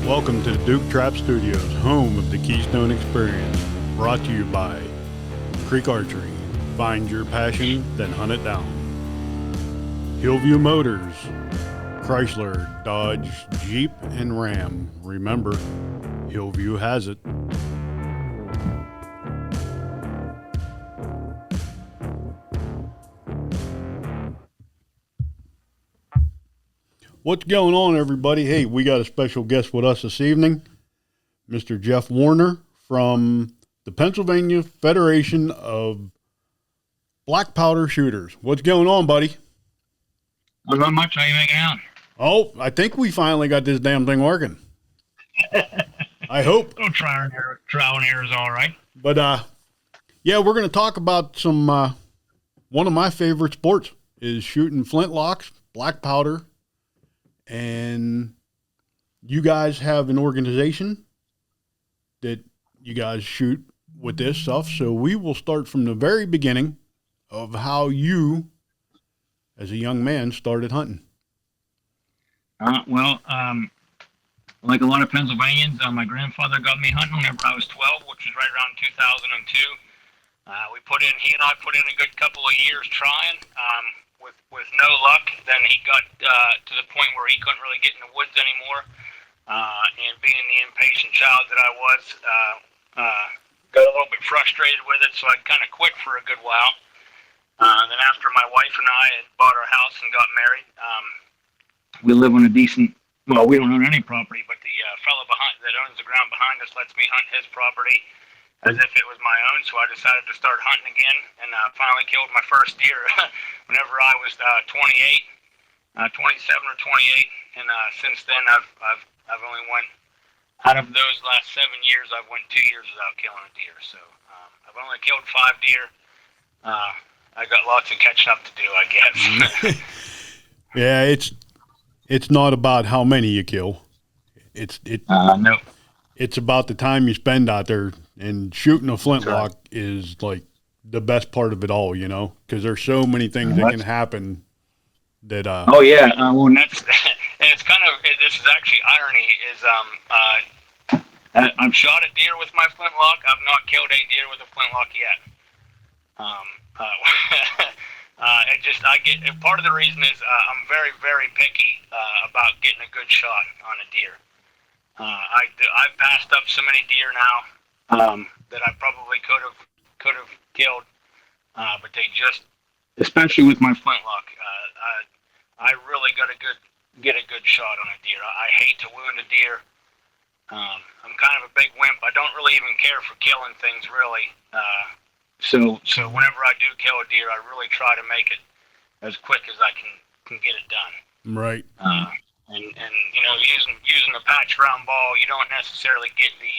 Welcome to the Duke Trap Studios, home of the Keystone Experience, brought to you by Creek Archery. Find your passion, then hunt it down. Hillview Motors, Chrysler, Dodge, Jeep, and Ram. Remember, Hillview has it. What's going on, everybody? Hey, we got a special guest with us this evening, Mr. Jeff Warner from the Pennsylvania Federation of Black Powder Shooters. What's going on, buddy? Not much. How you making out? Oh, I think we finally got this damn thing working. I hope. Little trial and error is all right. But, yeah, we're going to talk about some, one of my favorite sports is shooting flintlocks, black powder. And you guys have an organization that you guys shoot with this stuff. So we will start from the very beginning of how you, as a young man, started hunting. Like a lot of Pennsylvanians, my grandfather got me hunting whenever I was 12, which was right around 2002. He and I put in a good couple of years trying. With no luck, then he got to the point where he couldn't really get in the woods anymore. And being the impatient child that I was, got a little bit frustrated with it, so I kind of quit for a good while. Then after my wife and I had bought our house and got married, we live on a decent, well, we don't own any property, but the fellow that owns the ground behind us lets me hunt his property as if it was my own, so I decided to start hunting again, and finally killed my first deer whenever I was 27 or 28, and since then I've only went, out of those last 7 years, I've went 2 years without killing a deer, so I've only killed 5 deer. I got lots of catching up to do, I guess. Yeah, it's not about how many you kill. No. It's about the time you spend out there, and shooting a flintlock is like the best part of it all, you know, because there's so many things that can happen that, oh yeah. Well, and that's, and it's kind of, this is actually irony is, I've shot a deer with my flintlock. I've not killed a deer with a flintlock yet. Part of the reason is, I'm very, very picky, about getting a good shot on a deer. I've passed up so many deer now that I probably could have killed, but they just, especially with my flintlock, I really got get a good shot on a deer. I hate to wound a deer. I'm kind of a big wimp. I don't really even care for killing things, really. So whenever I do kill a deer, I really try to make it as quick as I can get it done. Right. And you know, using a patch round ball, you don't necessarily get the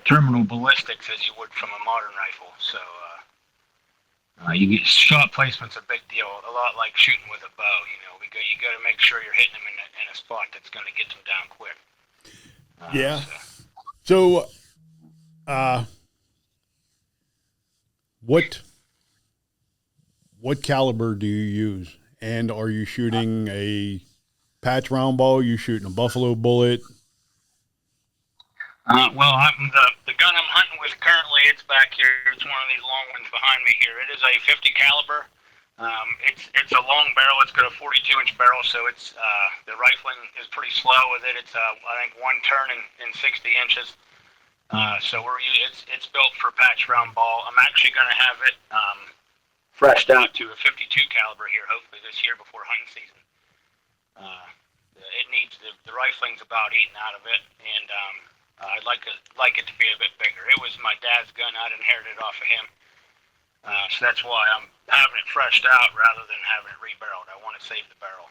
terminal ballistics as you would from a modern rifle. So you get shot placement's a big deal, a lot like shooting with a bow. You know, you got to make sure you're hitting them in a spot that's going to get them down quick. Yeah. So, what caliber do you use? And are you shooting a patch round ball? Are you shooting a buffalo bullet? The gun I'm hunting with currently, it's back here. It's one of these long ones behind me here. It is a 50 caliber. It's a long barrel. It's got a 42-inch barrel, so it's the rifling is pretty slow with it. It's I think one turn in 60 inches. So it's built for patch round ball. I'm actually going to have it freshed out to a 52 caliber here, hopefully this year before hunting season. It needs the rifling's about eaten out of it, and I'd like it to be a bit bigger. It was my dad's gun. I'd inherited it off of him, so that's why I'm having it freshed out rather than having it rebarreled. I want to save the barrel.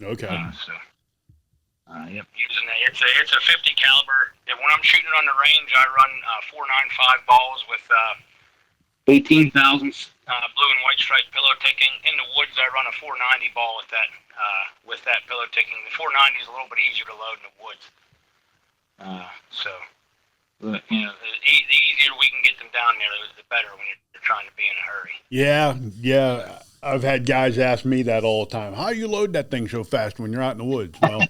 Okay. Yep. Using it's a 50 caliber. And when I'm shooting on the range, I run 495 balls with 18,000 blue and white striped pillow ticking. In the woods, I run a 490 ball with that pillow ticking. The 490 is a little bit easier to load in the woods. The easier we can get them down there, the better when you're trying to be in a hurry. Yeah. I've had guys ask me that all the time. How do you load that thing so fast when you're out in the woods? Well,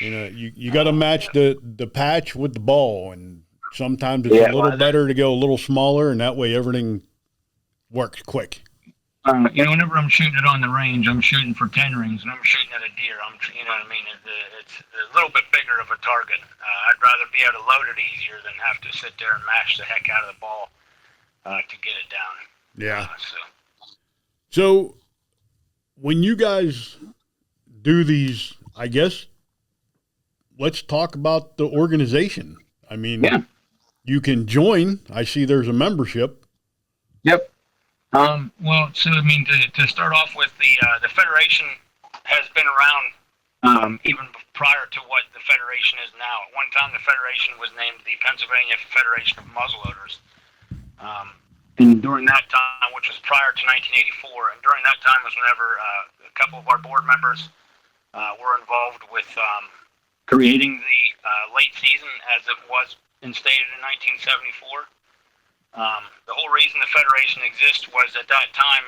You got to match the patch with the ball, and sometimes it's a Yeah, little better to go a little smaller, and that way everything works quick. Whenever I'm shooting it on the range, I'm shooting for 10 rings, and I'm shooting at a deer. You know what I mean? It's a little bit bigger of a target. I'd rather be able to load it easier than have to sit there and mash the heck out of the ball to get it down. Yeah. So when you guys do these, I guess, let's talk about the organization. I mean, you can join. I see there's a membership. Yep. To start off with, the Federation has been around even prior to what the Federation is now. At one time, the Federation was named the Pennsylvania Federation of Muzzleloaders. And during that time, which was prior to 1984, and during that time was whenever a couple of our board members were involved with creating the late season as it was instated in 1974. The whole reason the Federation exists was at that time,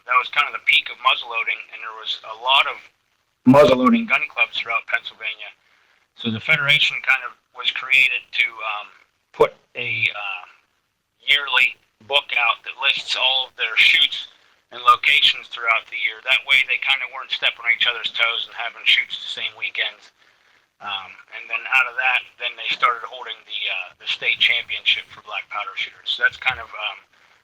that was kind of the peak of muzzleloading, and there was a lot of muzzleloading gun clubs throughout Pennsylvania. So the Federation kind of was created to put a yearly book out that lists all of their shoots and locations throughout the year. That way they kind of weren't stepping on each other's toes and having shoots the same weekends. And then out of that, then they started holding the state championship for black powder shooters. So that's kind of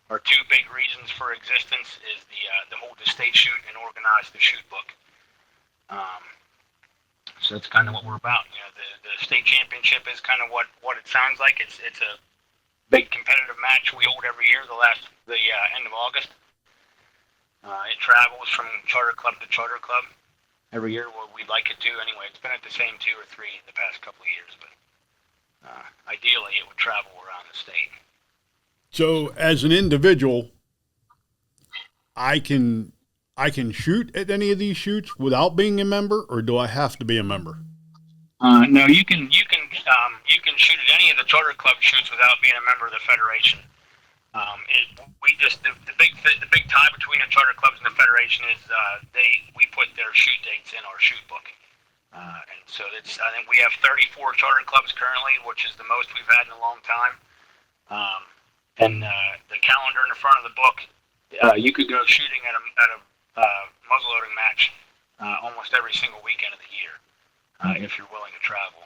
our two big reasons for existence is the hold the state shoot and organize the shoot book. So that's kind of what we're about. The state championship is kind of what it sounds like. It's a big competitive match we hold every year, the end of August. It travels from charter club to charter club every year. Well, we'd like it to anyway. It's been at the same 2 or 3 the past couple of years, but ideally it would travel around the state. So as an individual, I can shoot at any of these shoots without being a member, or do I have to be a member? No, you can shoot at any of the charter club shoots without being a member of the Federation. The big tie between the charter clubs and the Federation is we put their shoot dates in our shoot book, and so I think we have 34 charter clubs currently, which is the most we've had in a long time. And the calendar in the front of the book, you could go shooting at a muzzleloading match almost every single weekend of the year if you're willing to travel.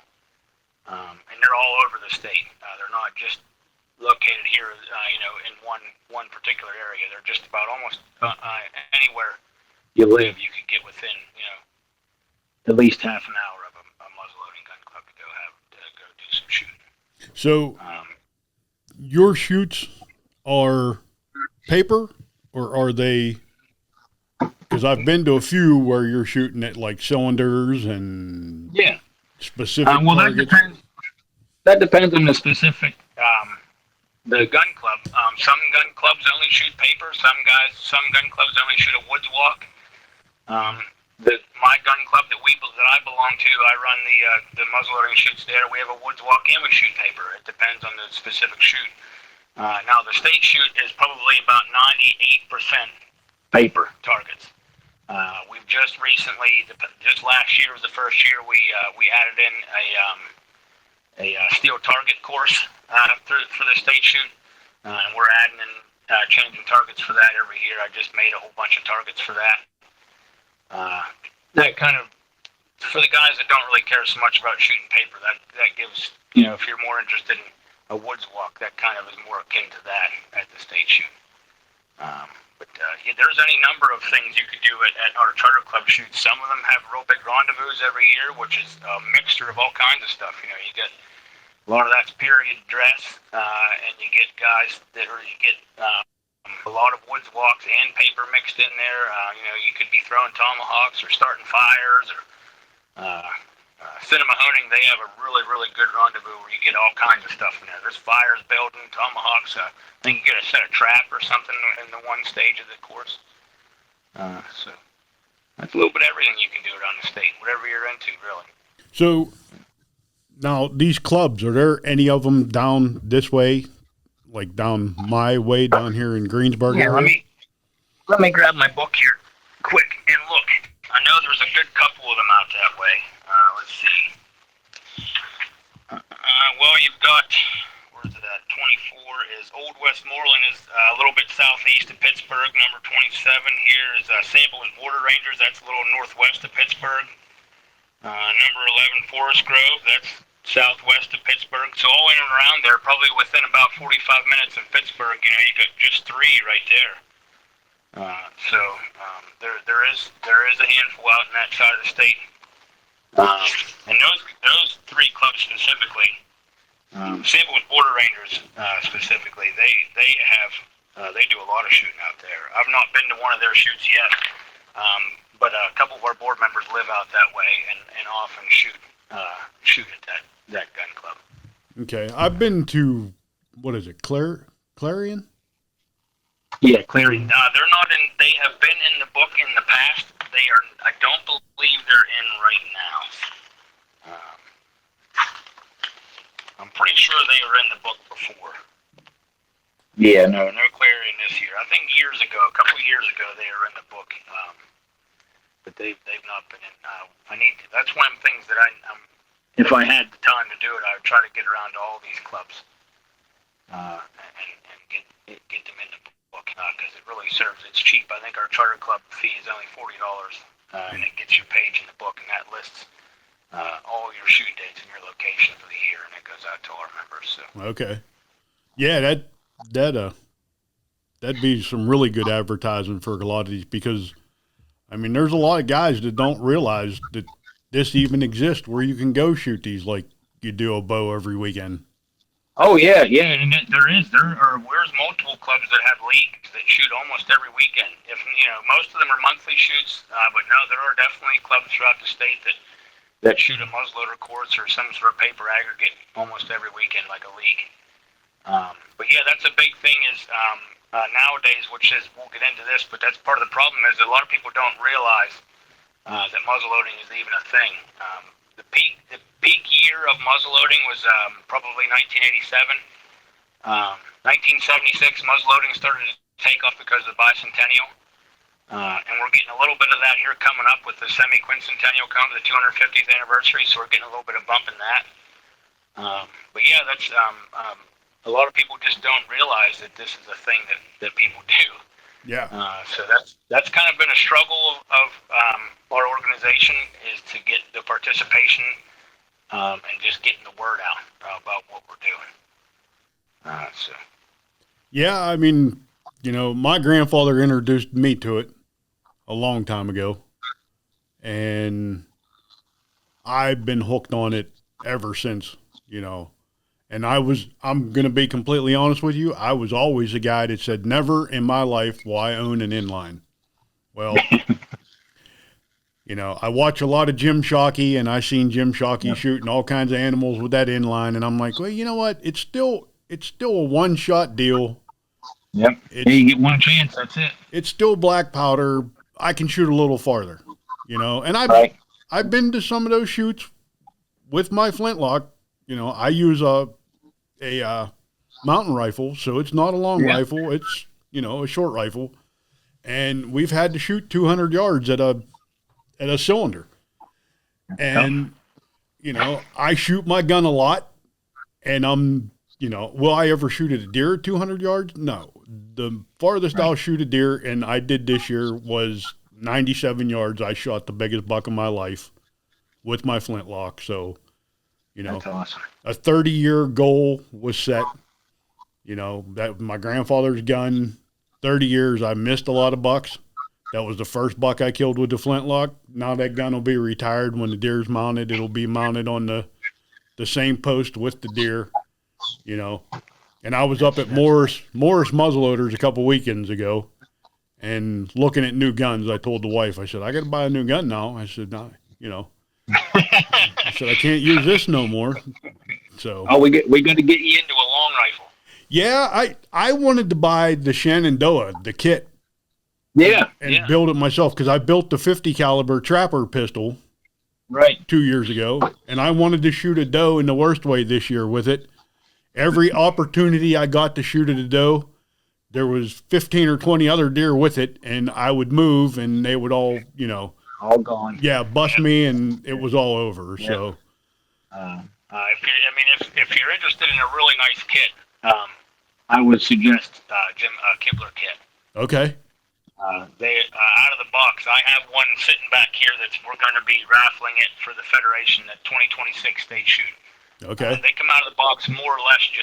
And they're all over the state. They're not just located here, in one particular area. They're just about almost anywhere you live. You could get within, at least half an hour of a muzzleloading gun club to go do some shooting. So, your shoots are paper, or are they? Because I've been to a few where you're shooting at like cylinders and specific targets. That depends on the specific. The gun club. Some gun clubs only shoot paper. Some gun clubs only shoot a woods walk. My gun club that I belong to, I run the muzzleloading shoots there. We have a woods walk and we shoot paper. It depends on the specific shoot. Now the state shoot is probably about 98% paper targets. We've just recently, just last year was the first year we added in a steel target course for the state shoot, and we're adding and changing targets for that every year. I just made a whole bunch of targets for that. That kind of, for the guys that don't really care so much about shooting paper, that gives, if you're more interested in a woods walk, that kind of is more akin to that at the state shoot. There's any number of things you could do at our charter club shoots. Some of them have real big rendezvous every year, which is a mixture of all kinds of stuff. You get a lot of that's period dress, and you get a lot of woods walks and paper mixed in there. You could be throwing tomahawks or starting fires or cinema honing. They have a really, really good rendezvous where you get all kinds of stuff in there. There's fires building, tomahawks. I think you get a set of trap or something in the one stage of the course. So that's a little bit of everything you can do around the state, whatever you're into, really. So now these clubs, are there any of them down this way, like down my way down here in Greensburg? Yeah, let me grab my book here quick and look. I know there's a good couple of them out that way. Let's see. Well, you've got, where's it at? 24 is Old Westmoreland is a little bit southeast of Pittsburgh. Number 27 here is St. Louis Border Rangers. That's a little northwest of Pittsburgh. Number 11 Forest Grove. That's southwest of Pittsburgh. So all in and around there, probably within about 45 minutes of Pittsburgh. You know, you got just three right there. There is a handful out in that side of the state. And those three clubs specifically, St. Louis Border Rangers specifically, they do a lot of shooting out there. I've not been to one of their shoots yet, but a couple of our board members live out that way and often shoot at that gun club. Okay, I've been to, what is it, Clarion? Yeah, Clarion. They're not in. They have been in the book in the past. They are. I don't believe they're in right now. I'm pretty sure they were in the book before. Yeah, no Clarion this year. I think a couple of years ago, they were in the book, but they've not been in. I need to. That's one of the things that if I had the time to do it, I would try to get around to all these clubs and get them in the book because it really serves. It's cheap. I think our charter club fee is only $40, and it gets your page in the book, and that lists all your shoot dates and your location for the year, and it goes out to all our members. So. Okay. Yeah, that'd be some really good advertising for a lot of these because, I mean, there's a lot of guys that don't realize that this even exists where you can go shoot these like you do a bow every weekend. Oh yeah, and there's multiple clubs that have leagues that shoot almost every weekend. If most of them are monthly shoots, but no, there are definitely clubs throughout the state that shoot a muzzleloader course or some sort of paper aggregate almost every weekend, like a league. But yeah, that's a big thing is nowadays, which is we'll get into this, but that's part of the problem is that a lot of people don't realize that muzzleloading is even a thing. The peak year of muzzleloading was probably 1987. 1976, muzzleloading started to take off because of the bicentennial. And we're getting a little bit of that here coming up with the semi-quincentennial coming, the 250th anniversary, so we're getting a little bit of bump in that. But yeah, that's a lot of people just don't realize that this is a thing that people do. Yeah. So that's kind of been a struggle of our organization is to get the participation and just getting the word out about what we're doing. Yeah, I mean, my grandfather introduced me to it a long time ago, and I've been hooked on it ever since, And I'm going to be completely honest with you, I was always a guy that said, never in my life will I own an inline. Well, I watch a lot of Jim Shockey, and I seen Jim Shockey shooting all kinds of animals with that inline, and I'm like, well, you know what? It's still a one-shot deal. Yep. You get one chance, that's it. It's still black powder. I can shoot a little farther, And I've been to some of those shoots with my Flintlock. I use a mountain rifle, so it's not a long rifle. It's, a short rifle. And we've had to shoot 200 yards at a cylinder. And, I shoot my gun a lot, and will I ever shoot at a deer at 200 yards? No. The farthest I'll shoot a deer, and I did this year, was 97 yards. I shot the biggest buck of my life with my Flintlock. So, that's awesome. A 30-year goal was set. That my grandfather's gun, 30 years, I missed a lot of bucks. That was the first buck I killed with the Flintlock. Now that gun will be retired. When the deer's mounted, it'll be mounted on the same post with the deer, And I was up at Morris Muzzleloaders a couple weekends ago and looking at new guns. I told the wife, I said, I got to buy a new gun now. I said, no, I said, I can't use this no more. So we got to get you into a long rifle. Yeah, I wanted to buy the Shenandoah, the kit. Yeah. And build it myself because I built the 50 caliber trapper pistol 2 years ago, and I wanted to shoot a doe in the worst way this year with it. Every opportunity I got to shoot at a doe, there was 15 or 20 other deer with it, and I would move, and they would all, all gone. Yeah, bust me, and it was all over. Yeah. So, If you're interested in a really nice kit, I would suggest Jim Kibler kit. Okay. They out of the box. I have one sitting back here that we're going to be raffling it for the Federation, the 2026 state shoot. Okay. They come out of the box more or less. You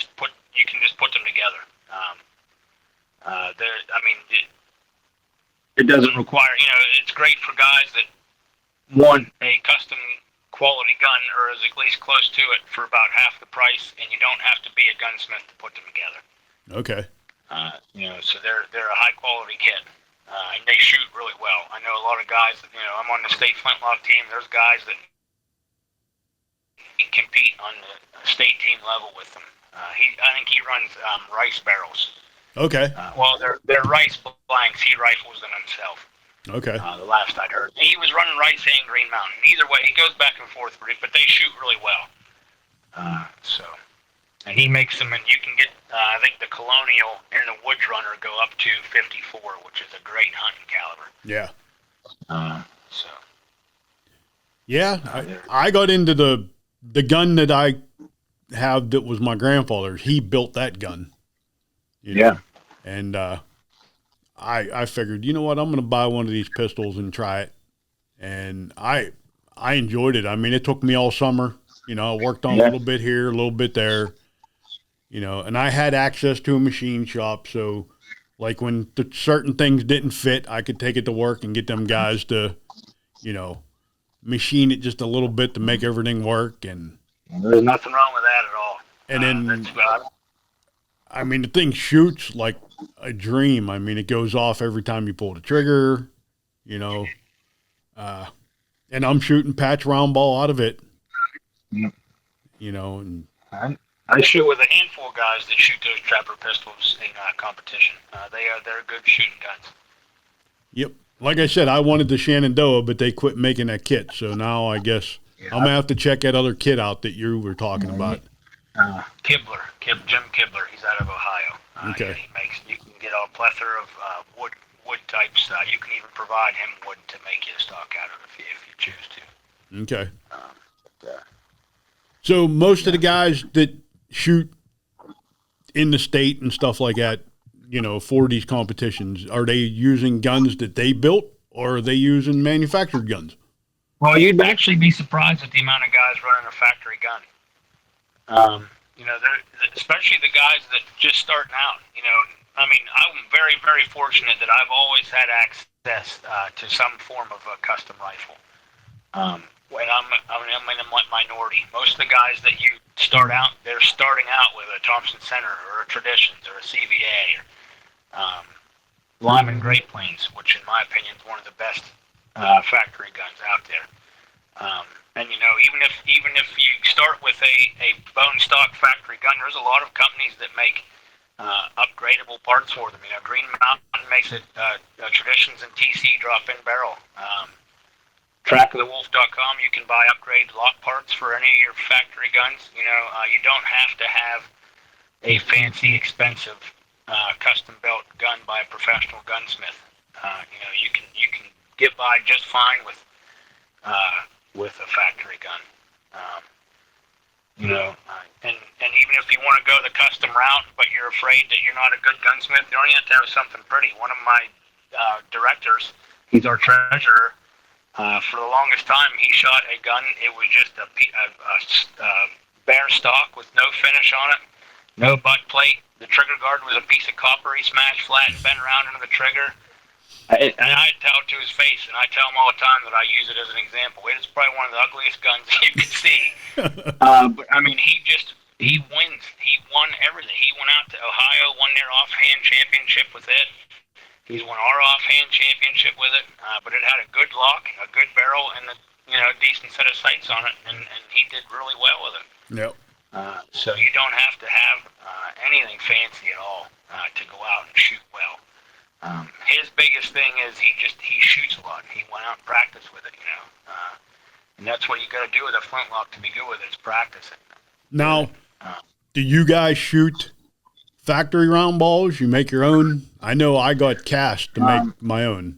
can just put them together. It doesn't require. It's great for guys that want a custom quality gun or is at least close to it for about half the price, and you don't have to be a gunsmith to put them together. Okay. So they're a high quality kit. And they shoot really well. I know a lot of guys that, I'm on the state Flintlock team. There's guys that compete on the state team level with them. I think he runs rice barrels. Okay. They're rice blanks. He rifles them himself. Okay. The last I'd heard. He was running rice and Green Mountain. Either way, he goes back and forth, but they shoot really well. And he makes them, and you can get, I think the Colonial and the Woods Runner go up to 54, which is a great hunting caliber. Yeah. Yeah, I got into the gun that I have that was my grandfather's. He built that gun. Yeah. And I figured, you know what, I'm going to buy one of these pistols and try it. And I enjoyed it. I mean, it took me all summer. I worked on a little bit here, a little bit there. And I had access to a machine shop, so like when certain things didn't fit, I could take it to work and get them guys to, machine it just a little bit to make everything work. And there's nothing wrong with that at all. And then, the thing shoots like a dream. I mean, it goes off every time you pull the trigger, and I'm shooting patch round ball out of it, and I shoot with a handful of guys that shoot those trapper pistols in competition. They're good shooting guns. Yep. Like I said, I wanted the Shenandoah, but they quit making that kit. So now I guess I'm going to have to check that other kit out that you were talking about. Jim Kibler. He's out of Ohio. Okay. You can get a plethora of wood types. You can even provide him wood to make you a stock out of if you choose to. Okay. So most of the guys that shoot in the state and stuff like that, for these competitions, are they using guns that they built or are they using manufactured guns? Well, you'd actually be surprised at the amount of guys running a factory gun. Especially the guys that just starting out. I'm very, very fortunate that I've always had access to some form of a custom rifle. When I'm in a minority. Most of the guys that you start out, they're starting out with a Thompson Center or a Traditions or a CVA or Lyman Great Plains, which in my opinion is one of the best factory guns out there. Even if you start with a bone stock factory gun, there's a lot of companies that make upgradable parts for them. Green Mountain makes it Traditions and TC drop-in barrel. Trackofthewolf.com, you can buy upgrade lock parts for any of your factory guns. You don't have to have a fancy, expensive, custom-built gun by a professional gunsmith. You can get by just fine with a factory gun. And even if you want to go the custom route, but you're afraid that you're not a good gunsmith, you only have to have something pretty. One of my directors, he's our treasurer. For the longest time, he shot a gun. It was just a bare stock with no finish on it, no butt plate. The trigger guard was a piece of copper he smashed flat and bent around into the trigger. And I tell it to his face, and I tell him all the time that I use it as an example. It's probably one of the ugliest guns you can see. But he wins. He won everything. He went out to Ohio, won their offhand championship with it. He's won our offhand championship with it, but it had a good lock, a good barrel, and a decent set of sights on it, and he did really well with it. Yep. So you don't have to have anything fancy at all to go out and shoot well. His biggest thing is he shoots a lot. He went out and practiced with it, and that's what you got to do with a flintlock to be good with it, is practice it. Now, do you guys shoot factory round balls? You make your own? I know I got cast to make my own.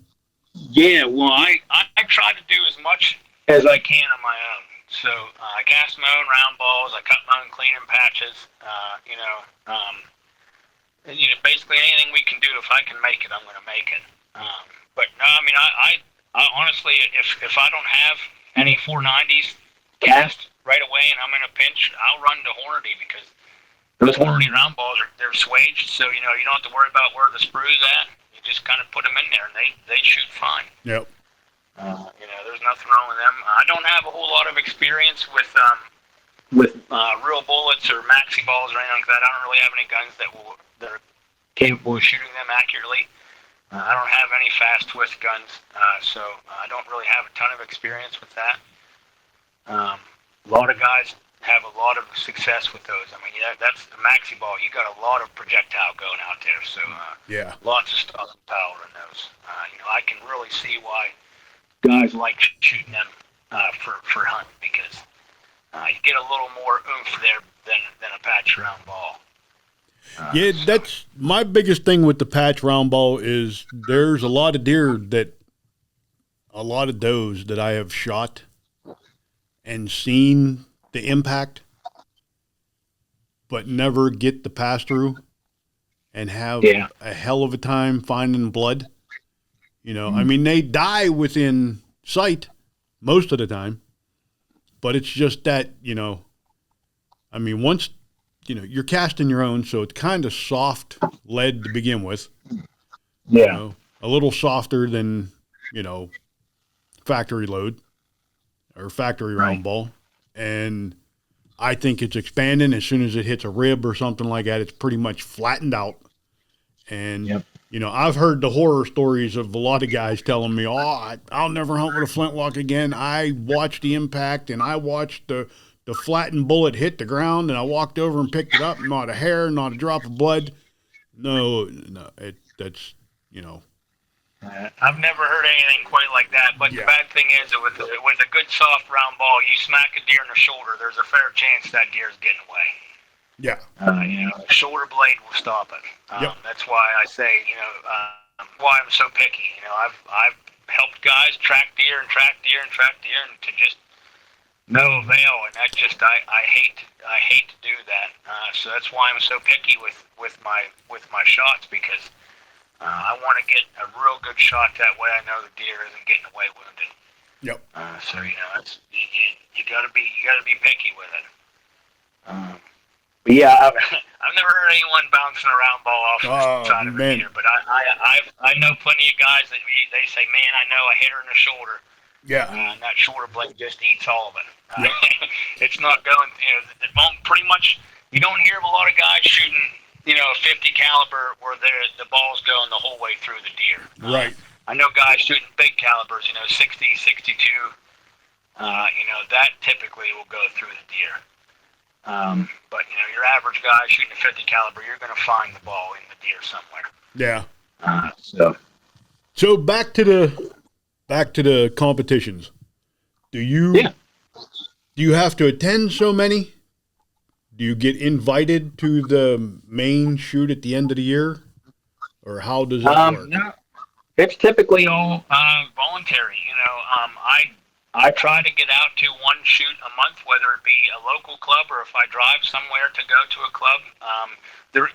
Yeah, well, I try to do as much as I can on my own. So I cast my own round balls. I cut my own cleaning patches. And, basically anything we can do, if I can make it, I'm going to make it. But no, I mean, I honestly, if I don't have any 490s cast right away and I'm in a pinch, I'll run to Hornady because those Hornady round balls they're swaged, so you don't have to worry about where the sprue's at. You just kind of put them in there and they shoot fine. Yep. There's nothing wrong with them. I don't have a whole lot of experience with real bullets or maxi balls or anything like that. I don't really have any guns that are capable of shooting them accurately. I don't have any fast twist guns, so I don't really have a ton of experience with that. A lot of guys have a lot of success with those. I mean, that's the maxi ball. You got a lot of projectile going out there, so lots of stuff and power in those. I can really see why guys like shooting them for hunting because you get a little more oomph there than a patch round ball. That's my biggest thing with the patch round ball is there's a lot of does that I have shot and seen the impact, but never get the pass through and have a hell of a time finding blood. I mean, they die within sight most of the time, but it's just that, I mean, once, you're casting your own, so it's kind of soft lead to begin with. Yeah. A little softer than, factory load or factory round ball. And I think it's expanding as soon as it hits a rib or something like that. It's pretty much flattened out. And, I've heard the horror stories of a lot of guys telling me, I'll never hunt with a flintlock again. I watched the impact and I watched the flattened bullet hit the ground and I walked over and picked it up. Not a hair, not a drop of blood. No, that's. I've never heard anything quite like that, but the bad thing is that with a good soft round ball, you smack a deer in the shoulder, there's a fair chance that deer's getting away. Yeah. A shoulder blade will stop it. That's why I say, why I'm so picky. I've helped guys track deer and to just no avail, and that just I hate to do that. So that's why I'm so picky with my shots because I want to get a real good shot. That way, I know the deer isn't getting away wounded. Yep. So it's you gotta be picky with it. But I've never heard anyone bouncing a round ball off the side of a deer. But I know plenty of guys that they say, man, I know I hit her in the shoulder. Yeah. And that shoulder blade just eats all of it. Yep. It's not going. It won't pretty much. You don't hear of a lot of guys shooting. 50 caliber where the ball's going the whole way through the deer. Right. I know guys shooting big calibers, 60, 62. That typically will go through the deer. But your average guy shooting a 50 caliber, you're going to find the ball in the deer somewhere. Yeah. So back to the competitions. Do you have to attend so many? Do you get invited to the main shoot at the end of the year, or how does that work? No, it's typically all voluntary. I try to get out to one shoot a month, whether it be a local club or if I drive somewhere to go to a club.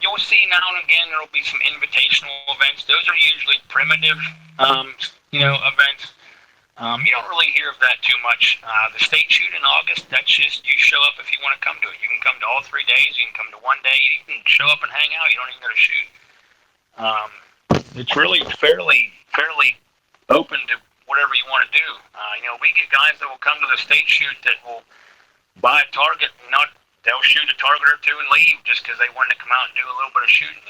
You'll see now and again there will be some invitational events. Those are usually primitive, events. You don't really hear of that too much. The state shoot in August, that's just, you show up if you want to come to it. You can come to all 3 days. You can come to one day. You can show up and hang out. You don't even go to shoot. It's really fairly open to whatever you want to do. We get guys that will come to the state shoot that will buy a target and they'll shoot a target or two and leave just because they wanted to come out and do a little bit of shooting.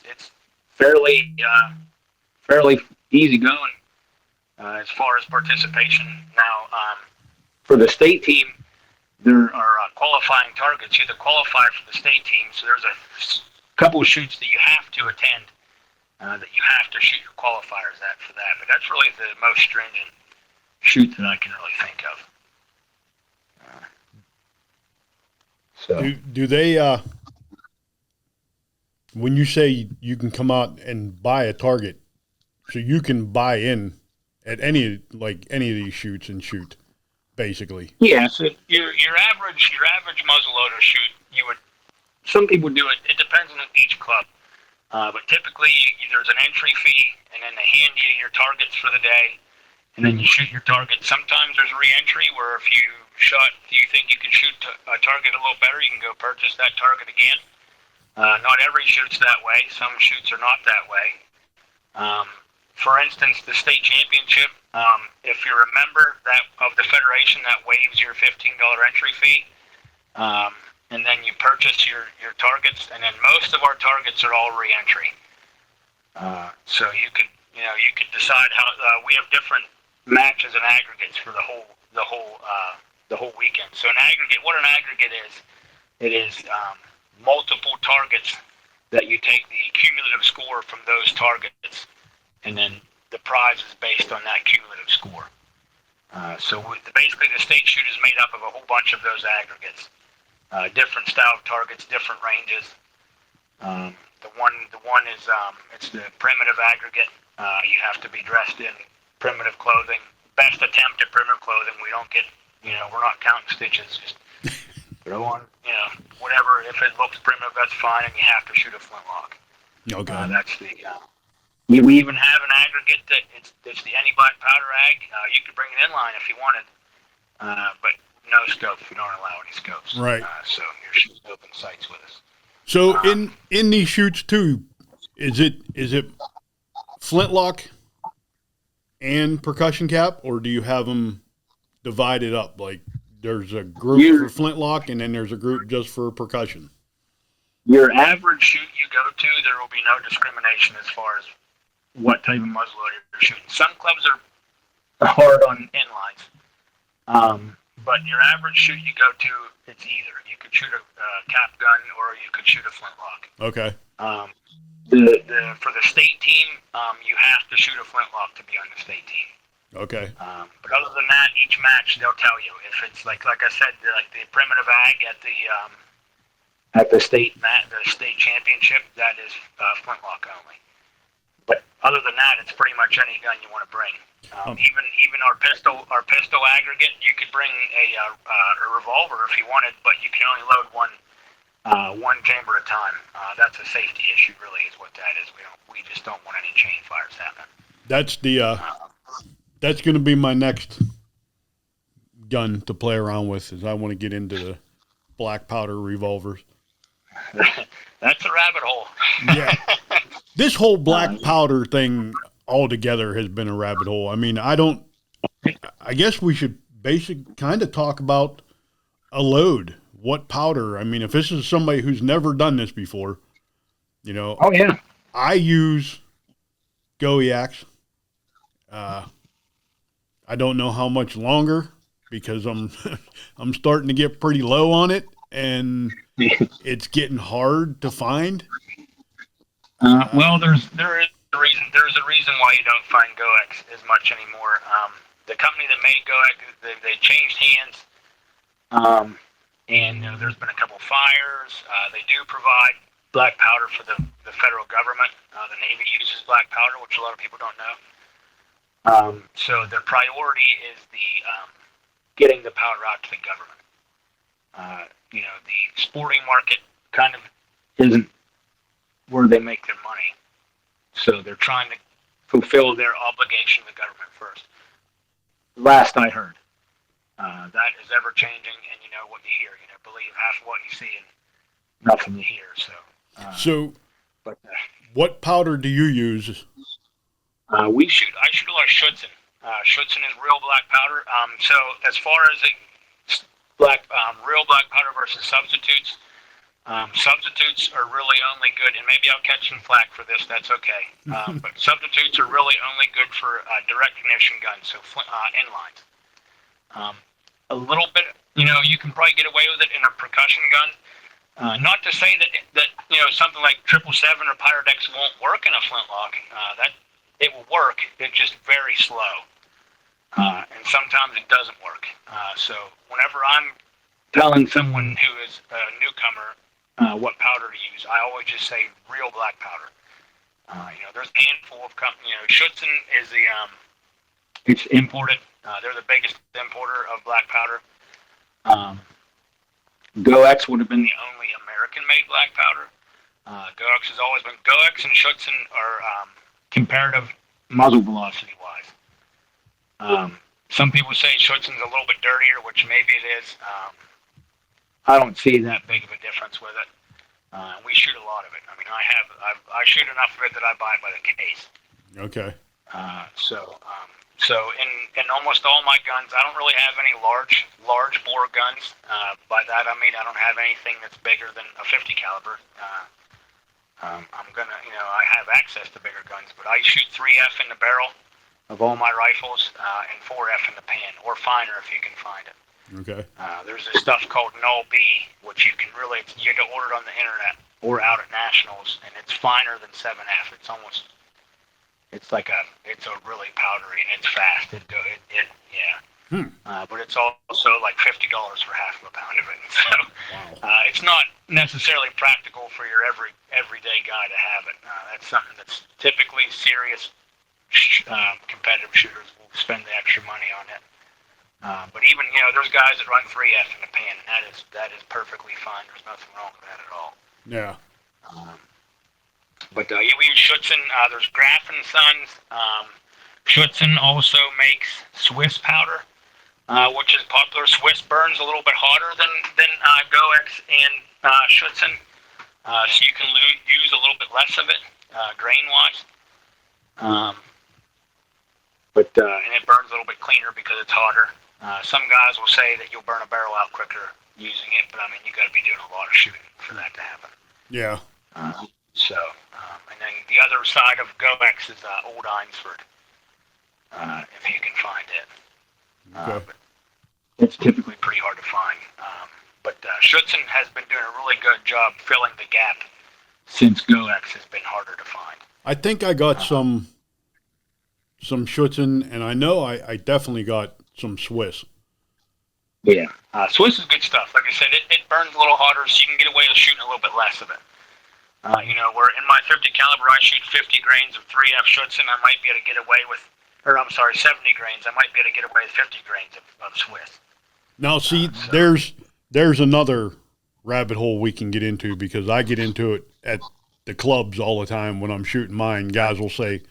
It's fairly easy going. As far as participation. Now, for the state team, there are qualifying targets. You have to qualify for the state team, so there's a couple of shoots that you have to attend, that you have to shoot your qualifiers for that. But that's really the most stringent shoot that I can really think of. Do they, when you say you can come out and buy a target, so you can buy in at any of these shoots and shoot basically. Yeah, so your average muzzleloader shoot, some people do it. It depends on each club, but typically there's an entry fee, and then they hand you your targets for the day, and then you shoot your target. Sometimes there's re-entry where if you think you can shoot a target a little better, you can go purchase that target again. Not every shoot's that way. Some shoots are not that way. For instance, the state championship, if you're a member of the federation, that waives your $15 entry fee, and then you purchase your targets, and then most of our targets are all re-entry. So you could decide how we have different matches and aggregates for the whole weekend. So what an aggregate is, it is multiple targets that you take the cumulative score from those targets, and then the prize is based on that cumulative score. Basically, the state shoot is made up of a whole bunch of those aggregates, different style of targets, different ranges. The one is it's the primitive aggregate. You have to be dressed in primitive clothing. Best attempt at primitive clothing. We don't get, we're not counting stitches. Just throw on, whatever. If it looks primitive, that's fine, and you have to shoot a flintlock. Okay. That's the. We even have an aggregate that it's the any black powder ag. You could bring it inline if you wanted, but no scopes. We don't allow any scopes. Right. So you're shooting open sights with us. So in these shoots too, is it flintlock and percussion cap, or do you have them divided up? Like there's a group for flintlock, and then there's a group just for percussion. Your average shoot you go to, there will be no discrimination as far as what type of muzzleloader you're shooting. Some clubs are hard on inlines, but your average shoot you go to, it's either. You could shoot a cap gun or you could shoot a flintlock. Okay. For the state team, you have to shoot a flintlock to be on the state team. Okay. But other than that, each match they'll tell you if it's like I said, like the primitive ag at the state championship, that is flintlock only. But other than that, it's pretty much any gun you want to bring. Even our pistol aggregate, you could bring a revolver if you wanted, but you can only load one chamber at a time. That's a safety issue, really, is what that is. We just don't want any chain fires happening. That's going to be my next gun to play around with. Is I want to get into the black powder revolvers. That's a rabbit hole. Yeah. This whole black powder thing altogether has been a rabbit hole. I mean, I guess we should kind of talk about a load. What powder? I mean, if this is somebody who's never done this before, Oh, yeah. I use Goiaks. I don't know how much longer because I'm starting to get pretty low on it, and it's getting hard to find. Well, there is a reason. There's a reason why you don't find Goex as much anymore. The company that made Goex, they changed hands, and there's been a couple fires. They do provide black powder for the federal government. The Navy uses black powder, which a lot of people don't know. So their priority is getting the powder out to the government. The sporting market kind of isn't where they make their money. So they're trying to fulfill their obligation to the government first. Last I heard. That is ever changing, and you know what you hear. Believe half of what you see and nothing you hear. What powder do you use? I shoot a lot of Schutzen. Schutzen is real black powder. So as far as real black powder versus substitutes, substitutes are really only good, and maybe I'll catch some flack for this. That's okay. But substitutes are really only good for direct ignition guns, so inlines. A little bit, you can probably get away with it in a percussion gun. Not to say that something like 777 or Pyrodex won't work in a flintlock. That it will work. It's just very slow, and sometimes it doesn't work. So whenever I'm telling someone who is a newcomer what powder to use, I always just say real black powder. There's a handful of companies. Schutzen is It's imported. They're the biggest importer of black powder. Um, GoX would have been the only American-made black powder. GoX has always been GoX and Schutzen are comparative muzzle velocity wise. Some people say Schutzen's a little bit dirtier, which maybe it is. I don't see that big of a difference with it. We shoot a lot of it. I mean, I shoot enough of it that I buy it by the case. Okay. So in almost all my guns, I don't really have any large bore guns. By that I mean I don't have anything that's bigger than a 50 caliber. I'm gonna, I have access to bigger guns, but I shoot 3F in the barrel of all my rifles and 4F in the pan, or finer if you can find it. Okay. There's this stuff called Null B, which you can get to order it on the internet or out at Nationals, and it's finer than 7F. It's a really powdery and it's fast. But it's also like $50 for half of a pound of it. So it's not necessarily practical for your everyday guy to have it. That's something that's typically serious competitive shooters will spend the extra money on it. But even there's guys that run 3F in the pan, and that is perfectly fine. There's nothing wrong with that at all. Yeah. But we use Schutzen. There's Graf and Sons. Schutzen also makes Swiss powder, which is popular. Swiss burns a little bit hotter than GoX and Schutzen, so you can use a little bit less of it grain-wise. And it burns a little bit cleaner because it's hotter. Some guys will say that you'll burn a barrel out quicker using it, but I mean you got to be doing a lot of shooting for that to happen. Yeah. And then the other side of GoX is Old Eynsford, if you can find it. Okay. But it's typically pretty hard to find. But Schutzen has been doing a really good job filling the gap since GoX has been harder to find. I think I got some Schutzen, and I know I definitely got some Swiss. Yeah. Swiss is good stuff. Like I said, it burns a little hotter, so you can get away with shooting a little bit less of it. Where in my 50 caliber, I shoot 50 grains of 3F Schutzen, I might be able to get away with, 70 grains, I might be able to get away with 50 grains of Swiss. Now, see, there's another rabbit hole we can get into, because I get into it at the clubs all the time when I'm shooting mine. Guys will say,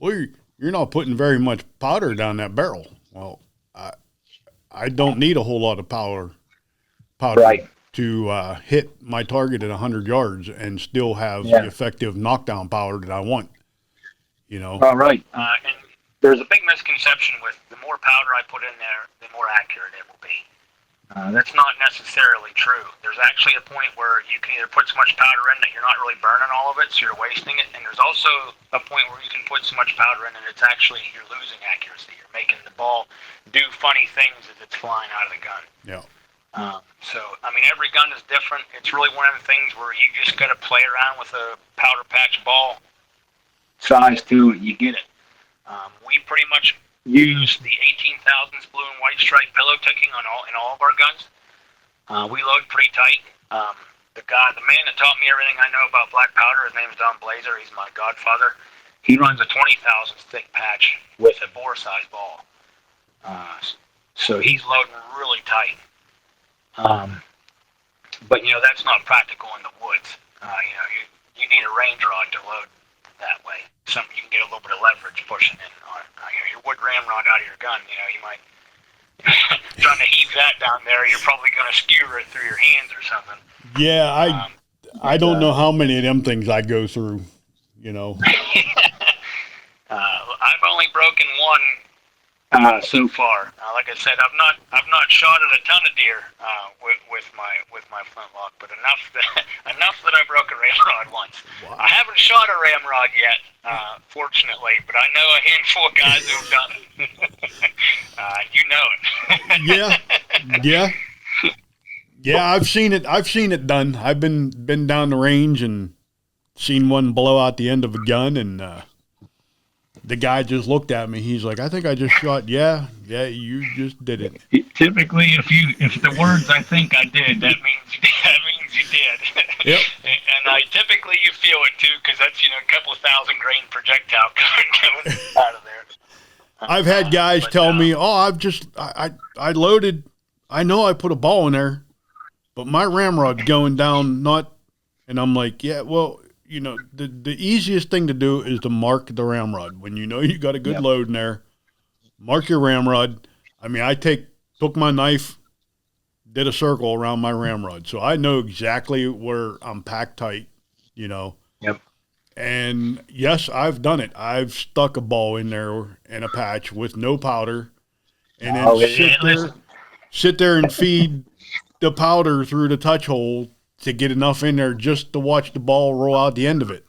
well, you're not putting very much powder down that barrel. Well, I don't need a whole lot of powder right, to hit my target at 100 yards and still have the effective knockdown power that I want. All right. And there's a big misconception with the more powder I put in there, the more accurate it will be. That's not necessarily true. There's actually a point where you can either put so much powder in that you're not really burning all of it, so you're wasting it, and there's also a point where you can put so much powder in and you're losing accuracy. You're making the ball do funny things as it's flying out of the gun. Yeah. So, I mean, every gun is different. It's really one of the things where you just got to play around with a powder patch ball size to it. You get it. We pretty much use the 18 thousandths blue and white stripe pillow ticking in all of our guns. We load pretty tight. The man that taught me everything I know about black powder, his name is Don Blazer. He's my godfather. He runs a 20 thousandths thick patch with a bore size ball. So he's loading really tight. But that's not practical in the woods. You need a range rod to load that way. Something you can get a little bit of leverage pushing in on it. Your wood ramrod out of your gun, you might trying to heave that down there. You're probably going to skewer it through your hands or something. Yeah, I don't know how many of them things I go through. I've only broken one so far. Like I said, I've not shot at a ton of deer with my flintlock, but enough that I broke a ramrod once. Wow. I haven't shot a ramrod yet, fortunately, but I know a handful of guys who've done it. You know it. Yeah. I've seen it done. I've been down the range and seen one blow out the end of a gun, and the guy just looked at me. He's like, I think I just shot. Yeah, you just did it. Typically, if the words "I think I did," that means you did. Yep. And typically you feel it too, because that's a couple of thousand grain projectile going out of there. I've had guys But tell me, "Oh, I loaded. I know I put a ball in there, but my ramrod's going down not." And I'm like, "Yeah, well, the easiest thing to do is to mark the ramrod. When you know you got a good Yep. load in there, mark your ramrod. I mean, took my knife, did a circle around my ramrod, so I know exactly where I'm packed tight. You know." Yep. And yes, I've done it. I've stuck a ball in there in a patch with no powder, and then Listen. sit there and feed the powder through the touch hole to get enough in there just to watch the ball roll out the end of it.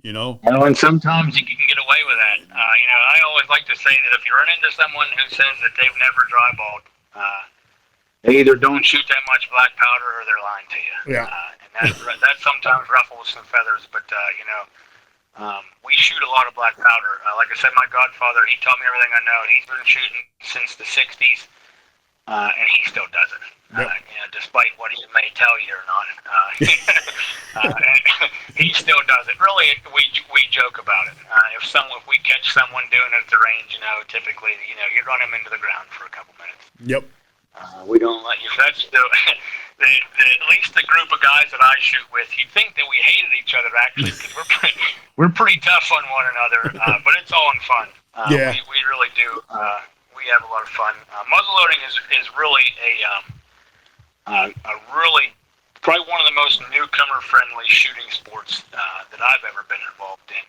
You know? And sometimes you can get away with that. I always like to say that if you run into someone who says that they've never dryballed, they either don't shoot that much black powder or they're lying to you. Yeah. And that sometimes ruffles some feathers. But we shoot a lot of black powder. Like I said, my godfather, he taught me everything I know. He's been shooting since the '60s, and he still does it. Yep. Despite what he may tell you or not, and he still does it. Really, we joke about it. If we catch someone doing it at the range, typically, you run him into the ground for a couple minutes. Yep. We don't let you. That's at least the group of guys that I shoot with. You'd think that we hated each other actually, because we're pretty tough on one another, but it's all in fun. Yeah. We really do. We have a lot of fun. Muzzleloading is really a really probably one of the most newcomer-friendly shooting sports that I've ever been involved in.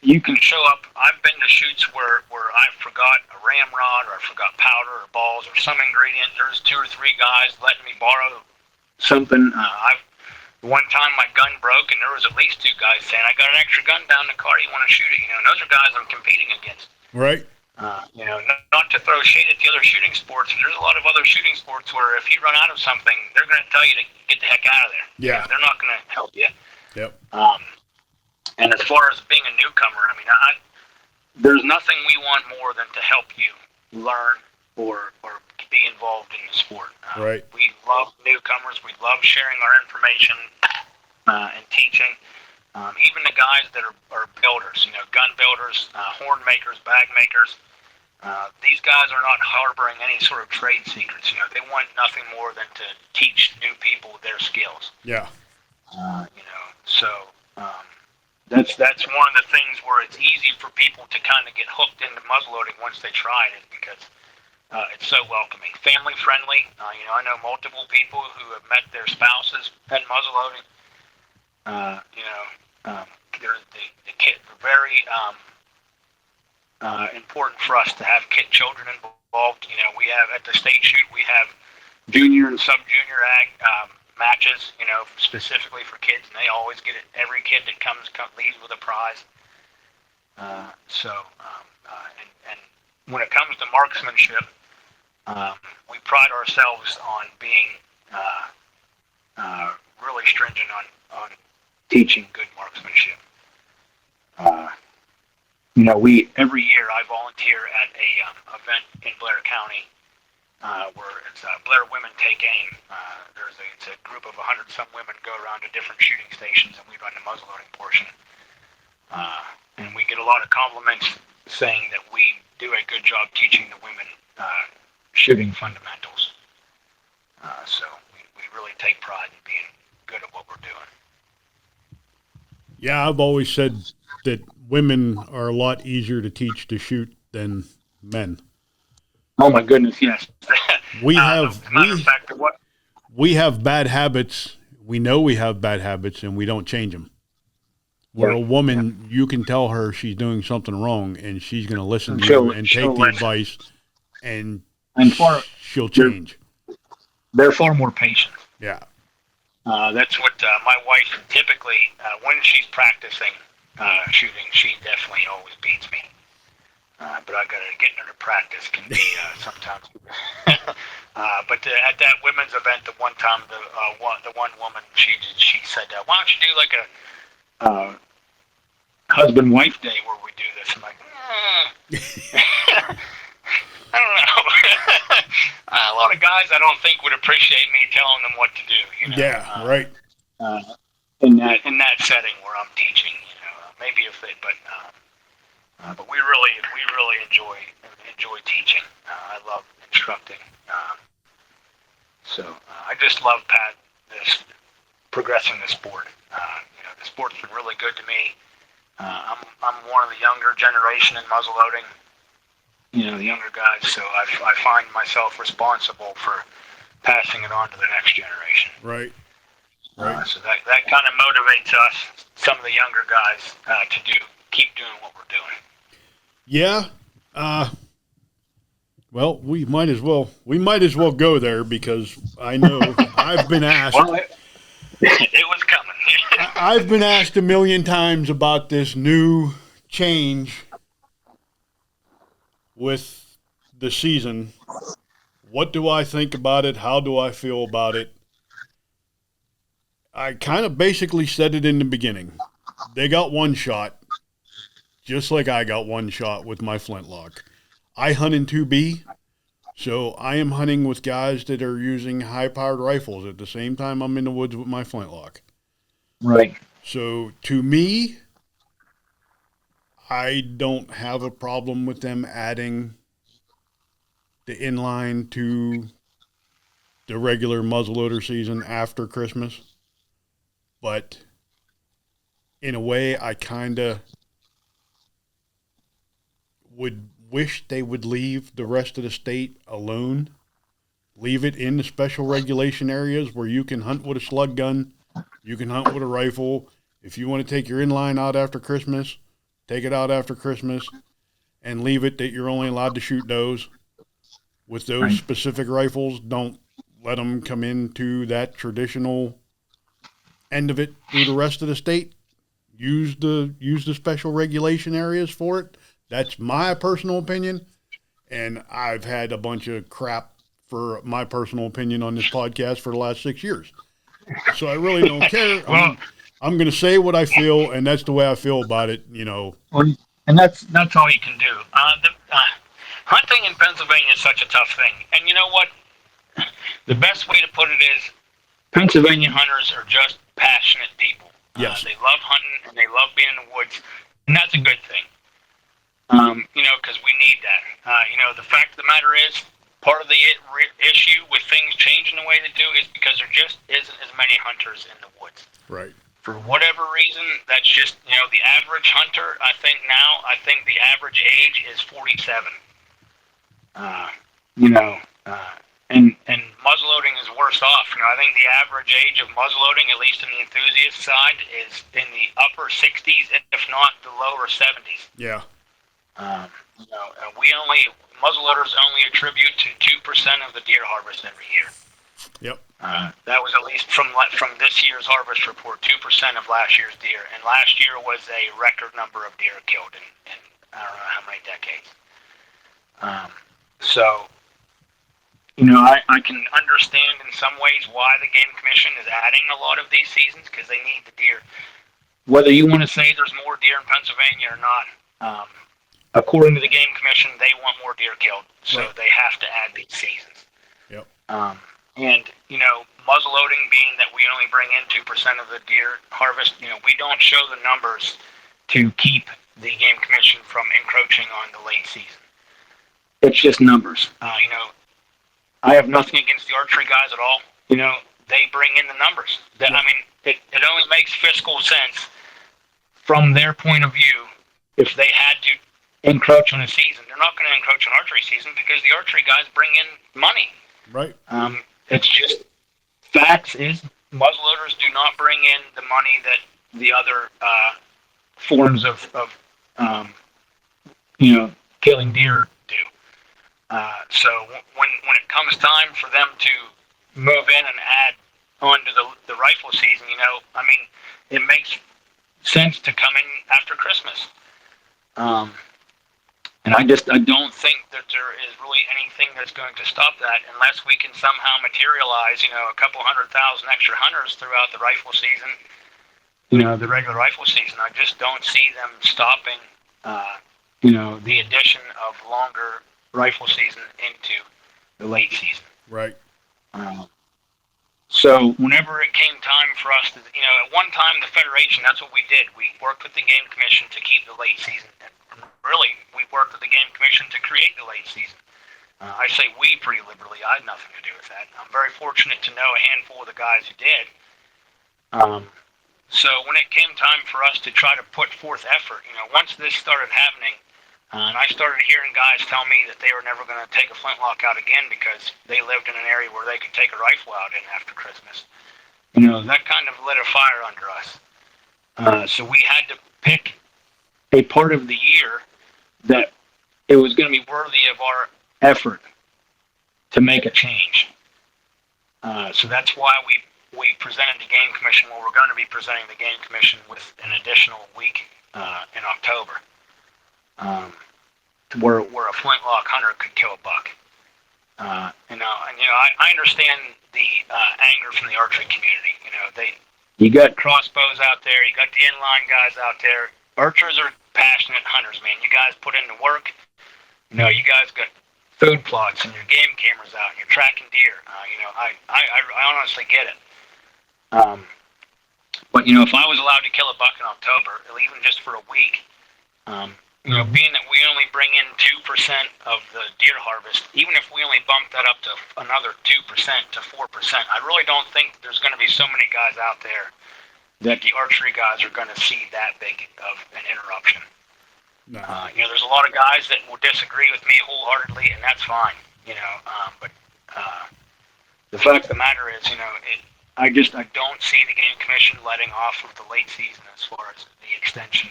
You can show up. I've been to shoots where I forgot a ramrod or I forgot powder or balls or some ingredient. There's 2 or 3 guys letting me borrow something. One time my gun broke and there was at least 2 guys saying, "I got an extra gun down in the car. You want to shoot it?" And those are guys I'm competing against. Right. Not to throw shade at the other shooting sports. There's a lot of other shooting sports where if you run out of something, they're going to tell you to get the heck out of there. Yeah. They're not going to help you. Yep. And as far as being a newcomer, there's nothing we want more than to help you learn or be involved in the sport. Right. We love newcomers. We love sharing our information and teaching. Even the guys that are builders, gun builders, horn makers, bag makers, these guys are not harboring any sort of trade secrets. They want nothing more than to teach new people their skills. Yeah. That's one of the things where it's easy for people to kind of get hooked into muzzleloading once they try it, because it's so welcoming, family friendly. I know multiple people who have met their spouses at muzzleloading. The kid very important for us to have children involved. We have at the state shoot we have junior and sub-junior ag matches, specifically for kids, and they always get it. Every kid that comes leaves with a prize. And when it comes to marksmanship, we pride ourselves on being really stringent on teaching good marksmanship. We every year I volunteer at a event in Blair County. Where it's Blair Women Take Aim. It's a group of 100-some women go around to different shooting stations, and we run the muzzleloading portion. And we get a lot of compliments saying that we do a good job teaching the women shooting fundamentals. So we really take pride in being good at what we're doing. Yeah, I've always said that women are a lot easier to teach to shoot than men. Oh my goodness, yes. We have matter of fact, we have bad habits. We know we have bad habits, and we don't change them. Where a woman, you can tell her she's doing something wrong, and she's going to listen to you and take the advice, and she'll change. They're far more patient. Yeah. That's what my wife typically, when she's practicing shooting, she definitely always beats me. But I got to get her to practice can be sometimes. But at that women's event, the one time, the one woman, she said, "Why don't you do like a husband-wife day where we do this?" I'm like, I don't know. A lot of guys I don't think would appreciate me telling them what to do. Yeah, right. In that setting where I'm teaching, maybe if they, but But we really enjoy teaching. I love instructing. I just love this progressing the sport. The sport's been really good to me. I'm one of the younger generation in muzzleloading. The younger guys. So I find myself responsible for passing it on to the next generation. Right. Right. So that kind of motivates us, some of the younger guys, to keep doing what we're doing. Yeah. Well, we might as well go there because I know I've been asked. Well, it was coming. I've been asked a million times about this new change with the season. What do I think about it? How do I feel about it? I kind of basically said it in the beginning. They got one shot, just like I got one shot with my Flintlock. I hunt in 2B, so I am hunting with guys that are using high-powered rifles at the same time I'm in the woods with my Flintlock. Right. So to me, I don't have a problem with them adding the inline to the regular muzzleloader season after Christmas. But in a way, I kind of would wish they would leave the rest of the state alone. Leave it in the special regulation areas where you can hunt with a slug gun, you can hunt with a rifle. If you want to take your inline out after Christmas, take it out after Christmas, and leave it that you're only allowed to shoot does with those specific rifles. Don't let them come into that traditional end of it through the rest of the state. Use the special regulation areas for it. That's my personal opinion, and I've had a bunch of crap for my personal opinion on this podcast for the last 6 years. So I really don't care. I'm going to say what I feel, and that's the way I feel about it. And that's all you can do. Hunting in Pennsylvania is such a tough thing, and you know what? The best way to put it is, Pennsylvania hunters are just passionate people. Yes. They love hunting and they love being in the woods, and that's a good thing. Because we need that. The fact of the matter is, part of the issue with things changing the way they do is because there just isn't as many hunters in the woods. Right. For whatever reason, that's just, the average hunter, I think the average age is 47. And muzzleloading is worse off. I think the average age of muzzleloading, at least in the enthusiast side, is in the upper 60s, if not the lower 70s. Yeah. Muzzleloaders only attribute to 2% of the deer harvest every year. Yep. That was at least from this year's harvest report, 2% of last year's deer. And last year was a record number of deer killed in I don't know how many decades. I can understand in some ways why the Game Commission is adding a lot of these seasons, because they need the deer. Whether you want to say there's more deer in Pennsylvania or not, according to the Game Commission, they want more deer killed, so they have to add these seasons. Yep. Muzzleloading being that we only bring in 2% of the deer harvest, we don't show the numbers to keep the Game Commission from encroaching on the late season. It's just numbers. I have nothing against the archery guys at all. They bring in the numbers. It only makes fiscal sense from their point of view. If they had to encroach on a season, they're not going to encroach on archery season because the archery guys bring in money. Right. It's just facts is muzzleloaders do not bring in the money that the other forms of killing deer do. So when it comes time for them to move in and add on to the rifle season, it makes sense to come in after Christmas. And I don't think that there is really anything that's going to stop that unless we can somehow materialize, a couple 100,000 extra hunters throughout the rifle season, the regular rifle season. I just don't see them stopping, the addition of longer rifle season into the late season. Right. So whenever it came time for us to, at one time the Federation, that's what we did. We worked with the Game Commission to keep the late season really, we worked with the game commission to create the late season. I say we pretty liberally. I had nothing to do with that. I'm very fortunate to know a handful of the guys who did. So when it came time for us to try to put forth effort, once this started happening, and I started hearing guys tell me that they were never going to take a flintlock out again because they lived in an area where they could take a rifle out in after Christmas. That kind of lit a fire under us. So we had to pick a part of the year that it was going to be worthy of our effort to make a change. So that's why we presented the game commission. Well, we're going to be presenting the game commission with an additional week in October, where a flintlock hunter could kill a buck. I understand the anger from the archery community. You got crossbows out there, you got the inline guys out there. Archers are passionate hunters, man. You guys put in the work. You guys got food plots and your game cameras out and you're tracking deer. I honestly get it. But if I was allowed to kill a buck in October, or even just for a week, being that we only bring in 2% of the deer harvest, even if we only bump that up to another 2% to 4%, I really don't think there's going to be so many guys out there that the archery guys are going to see that big of an interruption. No. There's a lot of guys that will disagree with me wholeheartedly, and that's fine. But the fact of the matter is, I don't see the game commission letting off of the late season as far as the extension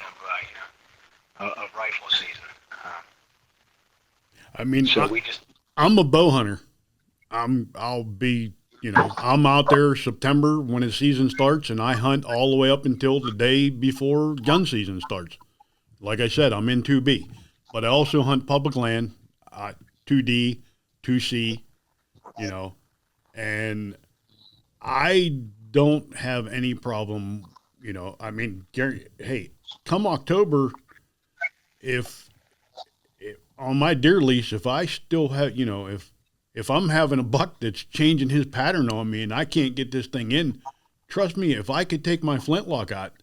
of rifle season. I'm a bow hunter. I'll be, I'm out there September when his season starts, and I hunt all the way up until the day before gun season starts. Like I said, I'm in 2B, but I also hunt public land, 2D, 2C, and I don't have any problem, Gary, hey, come October, if on my deer lease, if I still have, if I'm having a buck that's changing his pattern on me and I can't get this thing in, trust me, if I could take my flintlock out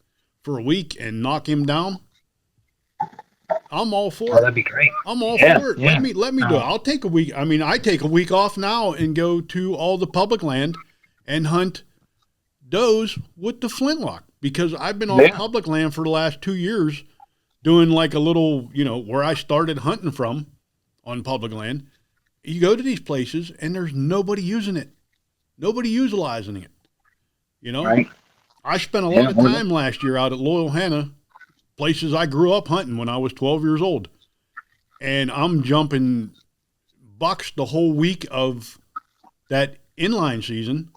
for a week and knock him down, I'm all for it. That'd be great. I'm all for it. Yeah. Let me do it. I'll take a week. I take a week off now and go to all the public land and hunt does with the flintlock, because I've been on public land for the last 2 years doing like a little, where I started hunting from on public land. You go to these places and there's nobody using it. Nobody utilizing it. Right. I spent a lot of time last year out at Loyal Hannah, places I grew up hunting when I was 12 years old. And I'm jumping bucks the whole week of that inline season,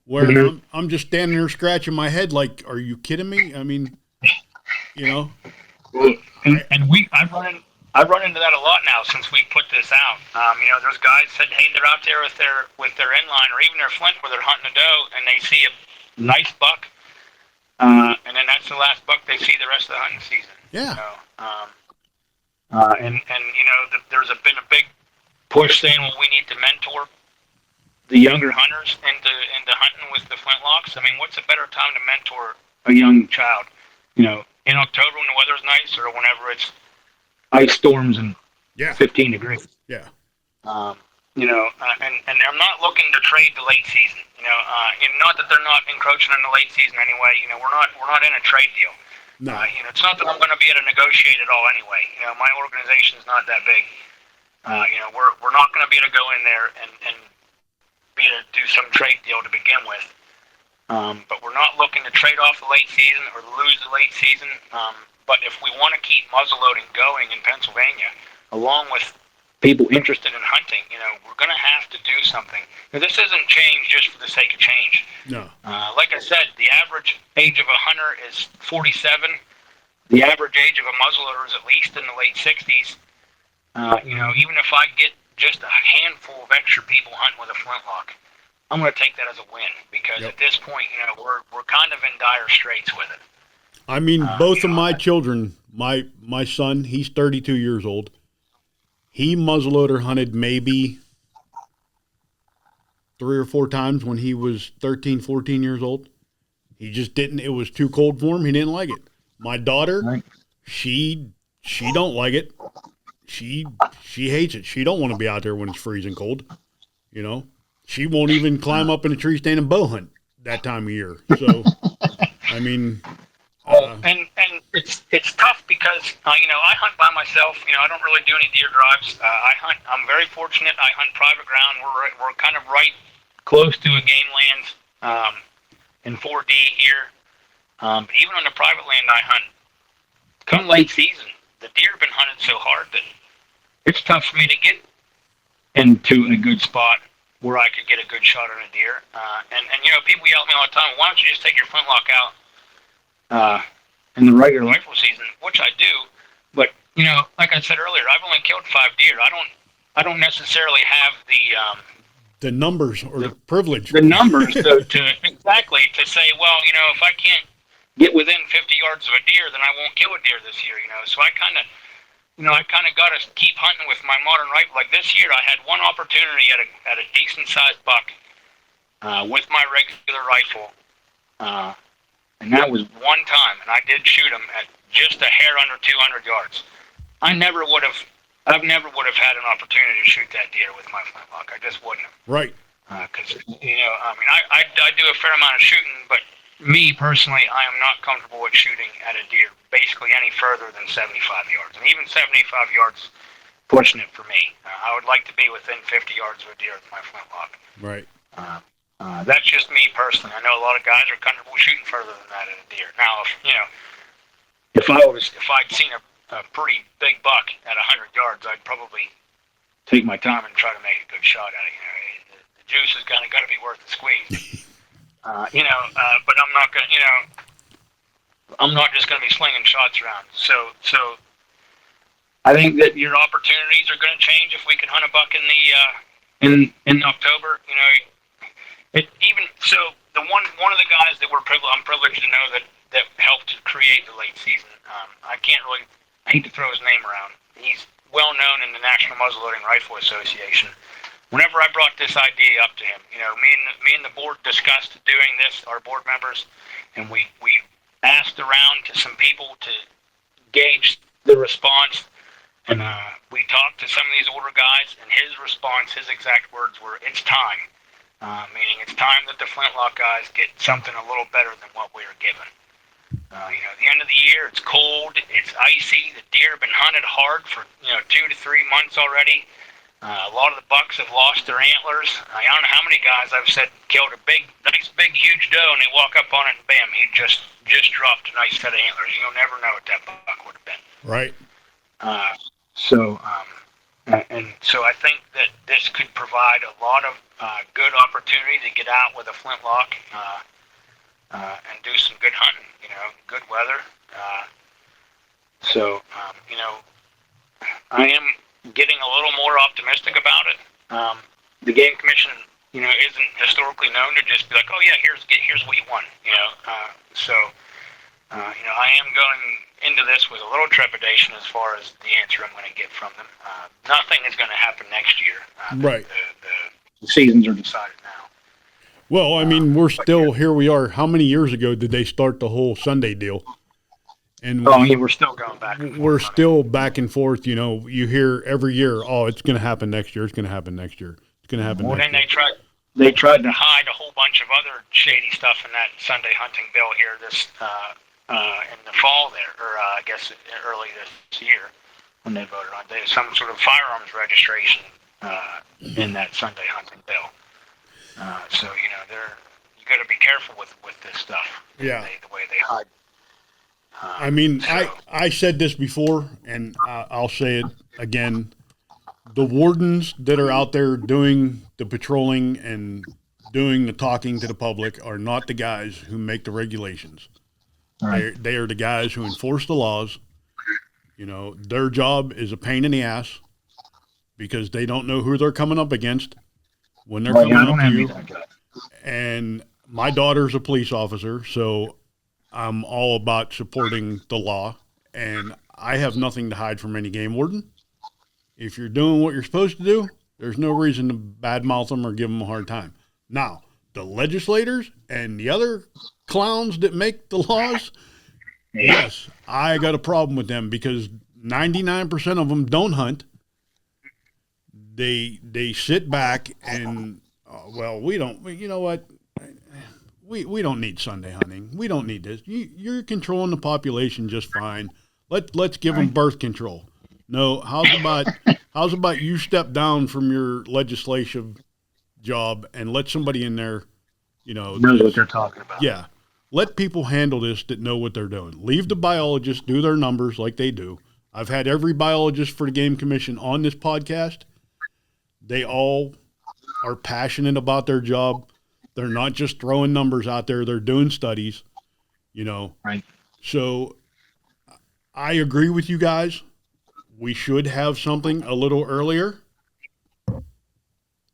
where I'm just standing there scratching my head like, are you kidding me? I mean, I've run into that a lot now since we put this out. There's guys said, hey, they're out there with their inline or even their flint where they're hunting a doe and they see a nice buck, and then that's the last buck they see the rest of the hunting season. Yeah. There's been a big push saying, well, we need to mentor the younger hunters into hunting with the flintlocks. I mean, what's a better time to mentor a young child? In October when the weather's nice, or whenever it's ice storms and 15 degrees. Yeah. And I'm not looking to trade the late season. Not that they're not encroaching on the late season anyway. We're not in a trade deal. No. It's not that I'm going to be able to negotiate at all anyway. My organization's not that big. We're not going to be able to go in there and be able to do some trade deal to begin with. But we're not looking to trade off the late season or lose the late season. But if we want to keep muzzleloading going in Pennsylvania, along with people interested in hunting, we're going to have to do something. This isn't change just for the sake of change. No. Like I said, the average age of a hunter is 47. The average age of a muzzleloader is at least in the late 60s. Even if I get just a handful of extra people hunting with a flintlock, I'm going to take that as a win, because at this point, we're kind of in dire straits with it. I mean, both of my children, my son, he's 32 years old. He muzzleloader hunted maybe 3 or 4 times when he was 13, 14 years old. He just didn't, it was too cold for him. He didn't like it. My daughter, she She don't like it. She hates it. She don't want to be out there when it's freezing cold. You know, she won't even climb up in a tree stand and bow hunt that time of year. So, I mean, Well, and it's tough because I hunt by myself. I don't really do any deer drives. I hunt. I'm very fortunate. I hunt private ground. We're kind of right close to a game land in 4D here. But even on the private land I hunt, come late season, the deer have been hunted so hard that it's tough for me to get into a good spot where I could get a good shot on a deer. And people yell at me all the time, why don't you just take your flintlock out in the regular rifle season, which I do. But, like I said earlier, I've only killed 5 deer. I don't necessarily have the numbers or the privilege. The numbers to say, well, if I can't get within 50 yards of a deer, then I won't kill a deer this year, So I kind of got to keep hunting with my modern rifle. Like this year, I had one opportunity at a decent sized buck with my regular rifle, and that was one time, and I did shoot him at just a hair under 200 yards. I've never would have had an opportunity to shoot that deer with my flintlock. I just wouldn't have. Right. Because I do a fair amount of shooting, but me personally, I am not comfortable with shooting at a deer basically any further than 75 yards. And even 75 yards pushing it for me. I would like to be within 50 yards of a deer with my flintlock. Right. That's just me personally. I know a lot of guys are comfortable shooting further than that at a deer. Now, if I'd seen a pretty big buck at 100 yards, I'd probably take my time and try to make a good shot at it. The juice has kind of got to be worth the squeeze. But I'm not going to, I'm not just going to be slinging shots around. So I think that your opportunities are going to change if we can hunt a buck in October. One of the guys that I'm privileged to know that helped create the late season. I hate to throw his name around. He's well known in the National Muzzleloading Rifle Association. Whenever I brought this idea up to him, me and the board discussed doing this, our board members, and we asked around to some people to gauge the response, and we talked to some of these older guys, and his exact words were, "It's time," meaning it's time that the Flintlock guys get something a little better than what we were given. The end of the year, it's cold, it's icy, the deer have been hunted hard for 2 to 3 months already. A lot of the bucks have lost their antlers. I don't know how many guys I've said killed a nice big huge doe, and they walk up on it and bam, he just dropped a nice set of antlers. You'll never know what that buck would have been. Right. So I think that this could provide a lot of good opportunity to get out with a flintlock and do some good hunting. Good weather. I am getting a little more optimistic about it. The Game Commission, isn't historically known to just be like, oh yeah, here's what you want. I am going into this with a little trepidation as far as the answer I'm going to get from them. Nothing is going to happen next year. Right. The seasons are decided now. Well, I mean, we're still here. We are. How many years ago did they start the whole Sunday deal? And we're still going back and forth. We're still back and forth. You hear every year, oh, it's going to happen next year. It's going to happen next year. It's going to happen next year. Well, then they tried to hide a whole bunch of other shady stuff in that Sunday hunting bill here in the fall there, or I guess early this year when they voted on it. There's some sort of firearms registration in that Sunday hunting bill. You got to be careful with this stuff. Yeah. The way they hide. I mean, I said this before, and I'll say it again. The wardens that are out there doing the patrolling and doing the talking to the public are not the guys who make the regulations. Right. They are the guys who enforce the laws. Their job is a pain in the ass because they don't know who they're coming up against when they're coming up to you. And my daughter's a police officer, so I'm all about supporting the law, and I have nothing to hide from any game warden. If you're doing what you're supposed to do, there's no reason to badmouth them or give them a hard time. Now, the legislators and the other clowns that make the laws, yes, I got a problem with them because 99% of them don't hunt. They sit back and, well, we don't, you know what? We don't need Sunday hunting. We don't need this. You're controlling the population just fine. Let's give them birth control. No, how's about you step down from your legislative job and let somebody in there, knows what they're talking about. Yeah. Let people handle this that know what they're doing. Leave the biologists do their numbers like they do. I've had every biologist for the Game Commission on this podcast. They all are passionate about their job. They're not just throwing numbers out there. They're doing studies, Right. So I agree with you guys. We should have something a little earlier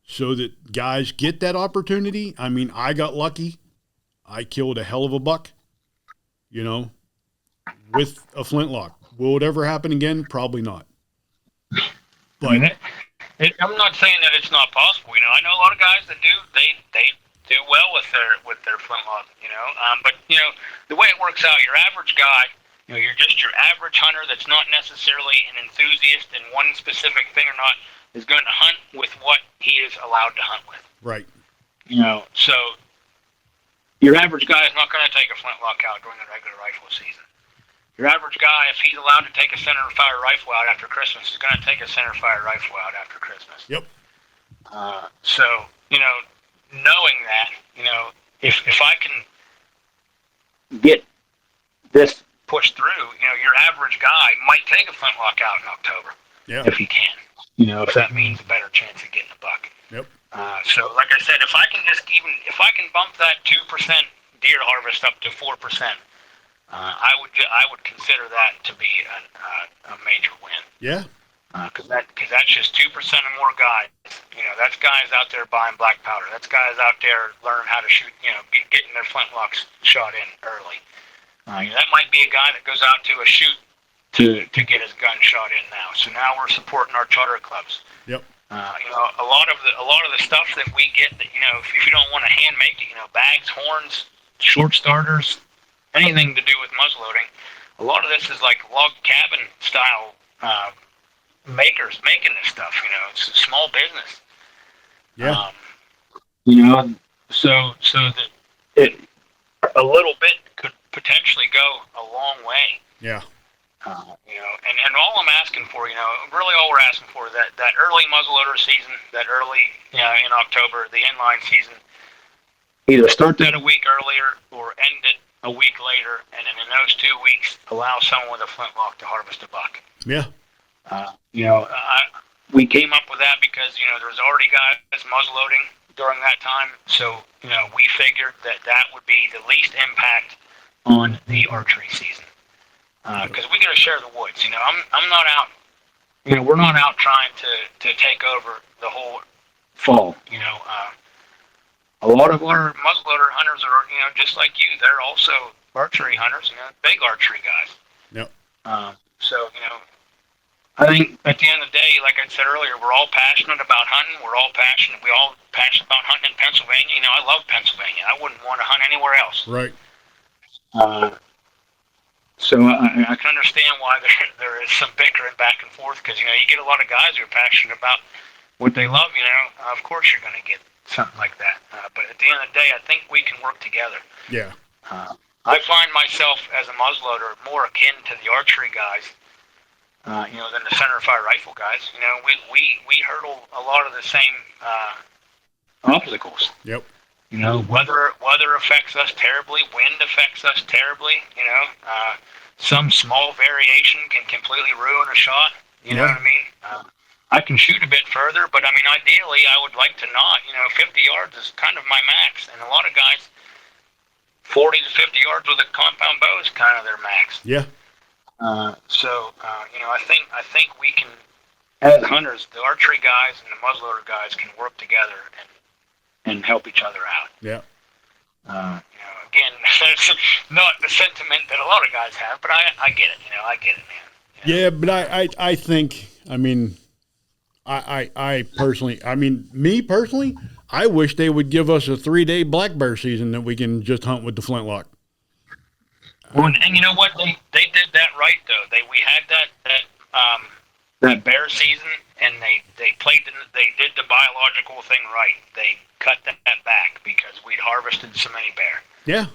so that guys get that opportunity. I mean, I got lucky. I killed a hell of a buck, with a flintlock. Will it ever happen again? Probably not. But I'm not saying that it's not possible. I know a lot of guys that do. They do well with their flintlock. But the way it works out, your average guy, you're just your average hunter that's not necessarily an enthusiast in one specific thing or not, is going to hunt with what he is allowed to hunt with. Right. So your average guy is not going to take a flintlock out during the regular rifle season. Your average guy, if he's allowed to take a centerfire rifle out after Christmas, is going to take a centerfire rifle out after Christmas. Yep. So, knowing that, if I can get this pushed through, your average guy might take a flintlock out in October. Yeah. If he can. If that means a better chance of getting a buck. Yep. So, like I said, if I can bump that 2% deer harvest up to 4%, I would consider that to be a major win. Yeah. Because that's just 2% or more guys. That's guys out there buying black powder. That's guys out there learning how to shoot. Getting their flintlocks shot in early. That might be a guy that goes out to a shoot to get his gun shot in now. So now we're supporting our charter clubs. Yep. A lot of the stuff that we get that if you don't want to hand make it, bags, horns, short starters, anything to do with muzzleloading, a lot of this is like log cabin style makers making this stuff. It's a small business. Yeah. So that it a little bit could potentially go a long way. Yeah. And all I'm asking for, really all we're asking for, that early muzzleloader season, that early, in October, the inline season, either start that a week earlier or end it a week later, and then in those 2 weeks, allow someone with a flintlock to harvest a buck. Yeah. We came up with that because, there was already guys muzzleloading during that time, so, we figured that would be the least impact on the archery season. Because we got to share the woods. I'm not out. We're not out trying to take over the whole fall. A lot of our muzzleloader hunters are, just like you. They're also archery hunters. Big archery guys. Yep. So I think at the end of the day, like I said earlier, we're all passionate about hunting. We all passionate about hunting in Pennsylvania. I love Pennsylvania. I wouldn't want to hunt anywhere else. Right. So I can understand why there is some bickering back and forth because, you get a lot of guys who are passionate about what they love, of course you're going to get something like that. But at the end of the day, I think we can work together. Yeah. I find myself as a muzzleloader more akin to the archery guys, than the centerfire rifle guys. We hurdle a lot of the same obstacles. Yep. Weather affects us terribly. Wind affects us terribly. Some small variation can completely ruin a shot. You know what I mean? I can shoot a bit further, but ideally, I would like to not. 50 yards is kind of my max, and a lot of guys, 40 to 50 yards with a compound bow is kind of their max. Yeah. I think we can, as hunters, the archery guys and the muzzleloader guys can work together and help each other out. Yeah. Again, that's not the sentiment that a lot of guys have, but I get it. I get it, man. Yeah, but I think, I personally, me personally, I wish they would give us a 3-day black bear season that we can just hunt with the flintlock. Well, and you know what? They did that right though. We had that that bear season, and they did the biological thing right. They cut that back because we'd harvested so many bear. Yeah.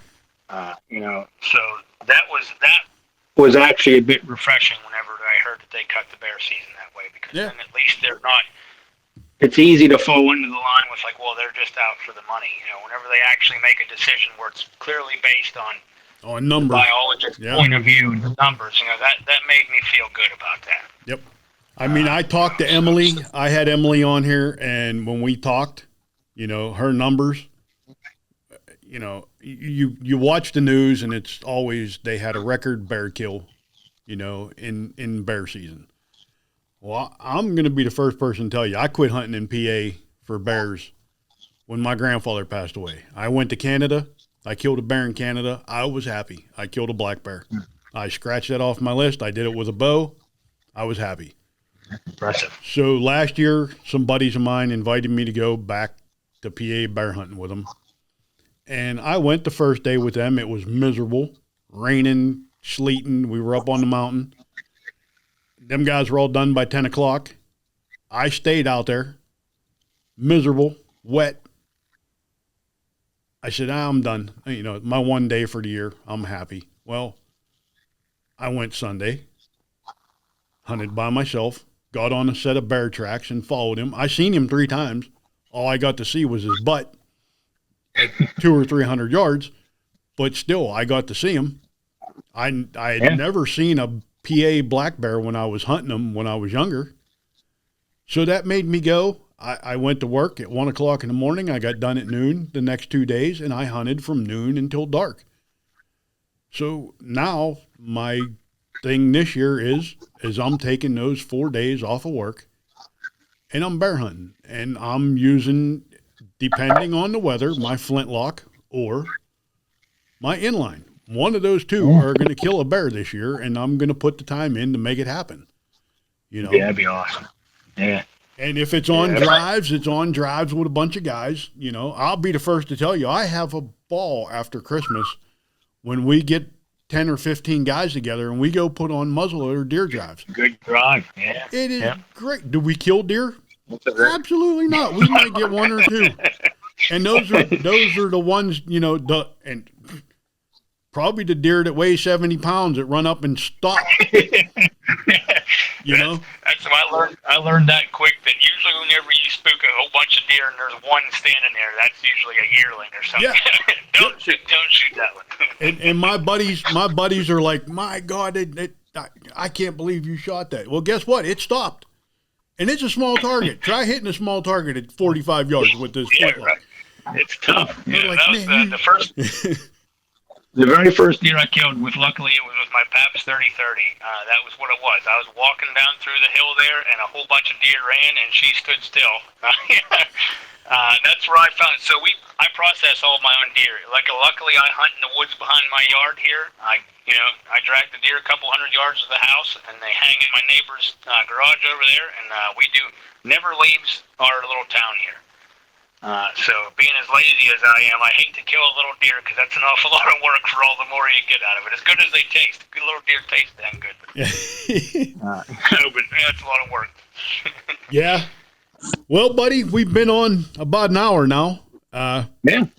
So that was actually a bit refreshing whenever I heard that they cut the bear season that way, because then at least they're not. It's easy to fall into the line with like, well, they're just out for the money. Whenever they actually make a decision where it's clearly based on numbers, biologist's point of view and the numbers, that made me feel good about that. Yep. I mean, I talked to Emily. I had Emily on here, and when we talked, her numbers, you watch the news, and it's always they had a record bear kill, in bear season. Well, I'm going to be the first person to tell you, I quit hunting in PA for bears when my grandfather passed away. I went to Canada. I killed a bear in Canada. I was happy. I killed a black bear. I scratched that off my list. I did it with a bow. I was happy. Impressive. So last year, some buddies of mine invited me to go back to PA bear hunting with them. And I went the first day with them. It was miserable, raining, sleeting. We were up on the mountain. Them guys were all done by 10 o'clock. I stayed out there, miserable, wet. I said, I'm done. My one day for the year. I'm happy. Well, I went Sunday, hunted by myself, got on a set of bear tracks and followed him. I seen him 3 times. All I got to see was his butt at 200 or 300 yards, but still I got to see him. I had never seen a PA black bear when I was hunting them when I was younger. So that made me go. I went to work at 1 o'clock in the morning. I got done at noon the next 2 days, and I hunted from noon until dark. So now my thing this year is I'm taking those 4 days off of work, and I'm bear hunting. And I'm using, depending on the weather, my Flintlock or my inline. One of those two are going to kill a bear this year, and I'm going to put the time in to make it happen. Yeah, that'd be awesome. Yeah. And if it's on drives, it's on drives with a bunch of guys. I'll be the first to tell you, I have a ball after Christmas when we get 10 or 15 guys together and we go put on muzzleloader deer drives. Good drive, yeah. It is great. Do we kill deer? Absolutely not. We might get 1 or 2. And those are the ones, and probably the deer that weigh 70 pounds that run up and stop. That's what I learned that quick, that usually whenever you spook a whole bunch of deer and there's one standing there, that's usually a yearling or something. Yeah. Don't shoot that one. and my buddies are like, my God, I can't believe you shot that. Well, guess what? It stopped. And it's a small target. Try hitting a small target at 45 yards with this Flintlock. Right. It's tough. Yeah, like, that was the first. The very first deer I killed, luckily it was with my Pabst 30-30. That was what it was. I was walking down through the hill there, and a whole bunch of deer ran, and she stood still. That's where I found it. So I process all my own deer. Luckily, I hunt in the woods behind my yard here. I drag the deer a couple hundred yards to the house, and they hang in my neighbor's garage over there. And we do never leaves our little town here. So being as lazy as I am, I hate to kill a little deer because that's an awful lot of work for all the more you get out of it. As good as they taste, good little deer taste damn good. But it's a lot of work. Yeah. Well, buddy, we've been on about an hour now.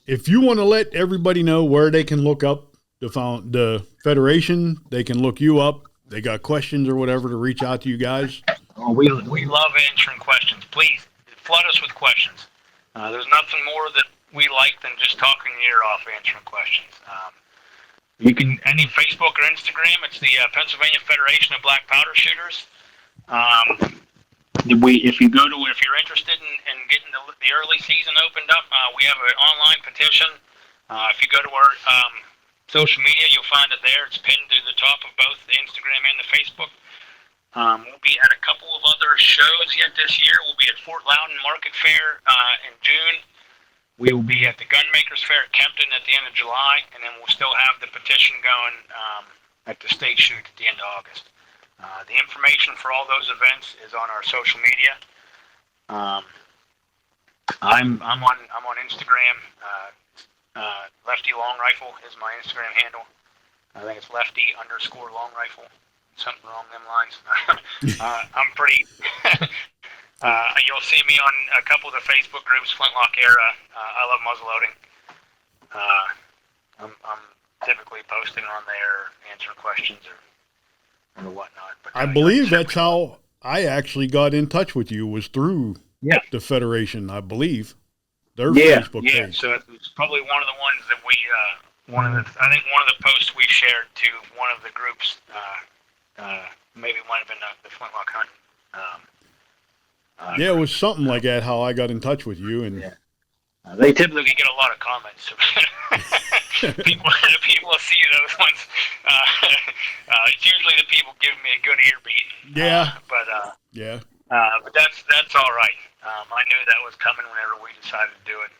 If you want to let everybody know where they can look up the Federation, they can look you up. They got questions or whatever to reach out to you guys. Oh, we love answering questions. Please flood us with questions. There's nothing more that we like than just talking your ear off answering questions. You can, any Facebook or Instagram, it's the Pennsylvania Federation of Black Powder Shooters. If you're interested in getting the early season opened up, we have an online petition. If you go to our social media, you'll find it there. It's pinned to the top of both the Instagram and the Facebook. We'll be at a couple of other shows yet this year. We'll be at Fort Loudon Market Fair in June. We will be at the Gunmakers Fair at Kempton at the end of July, and then we'll still have the petition going at the state shoot at the end of August. The information for all those events is on our social media. I'm on Instagram. Lefty Long Rifle is my Instagram handle. I think it's Lefty_Long Rifle. something along them lines. I'm pretty. You'll see me on a couple of the Facebook groups, Flintlock Era. I love muzzleloading. I'm typically posting on there, answering questions or whatnot. But, I believe that's how I actually got in touch with you, was through the Federation, I believe. Their Facebook page. So it's probably one of the ones that I think one of the posts we shared to one of the groups, maybe it might have been the Flintlock Hunt. It was something like that, how I got in touch with you. And they typically get a lot of comments. people see those ones. It's usually the people giving me a good ear beat. But that's all right. I knew that was coming whenever we decided to do it.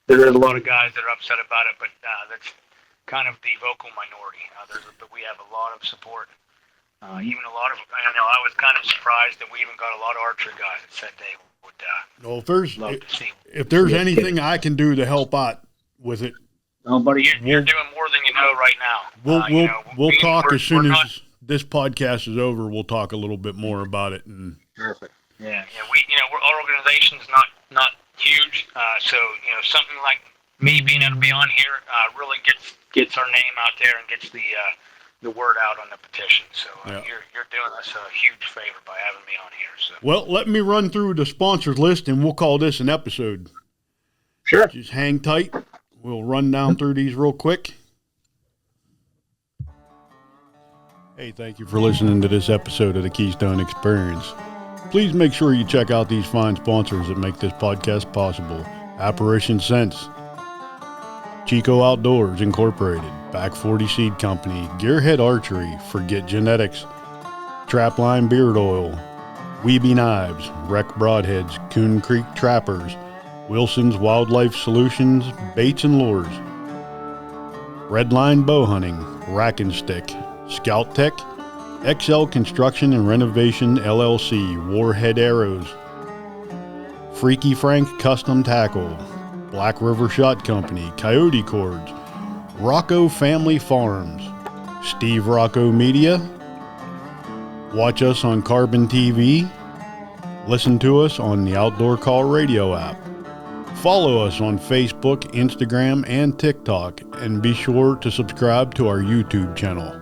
There is a lot of guys that are upset about it, but that's kind of the vocal minority. We have a lot of support. Even a lot of, I was kind of surprised that we even got a lot of archery guys that said they would love to see. If there's anything I can do to help out with it. No, buddy, you're doing more than you know right now. We'll talk as soon as this podcast is over. We'll talk a little bit more about it. And perfect. Yeah. Our organization's not huge, so something like me being able to be on here really gets our name out there and gets the word out on the petition. So you're doing us a huge favor by having me on here. So. Well, let me run through the sponsors list, and we'll call this an episode. Sure. Just hang tight. We'll run down through these real quick. Hey, thank you for listening to this episode of the Keystone Experience. Please make sure you check out these fine sponsors that make this podcast possible. Apparition Sense, Chico Outdoors Incorporated, Back 40 Seed Company, Gearhead Archery, Forget Genetics, Trapline Beard Oil, Weeby Knives, Wreck Broadheads, Coon Creek Trappers, Wilson's Wildlife Solutions, Baits and Lures, Redline Bow Hunting, Rack and Stick, Scout Tech, XL Construction and Renovation LLC, Warhead Arrows, Freaky Frank Custom Tackle, Black River Shot Company, Coyote Cords, Rocco Family Farms, Steve Rocco Media. Watch us on Carbon TV. Listen to us on the Outdoor Call Radio app. Follow us on Facebook, Instagram, and TikTok, and be sure to subscribe to our YouTube channel.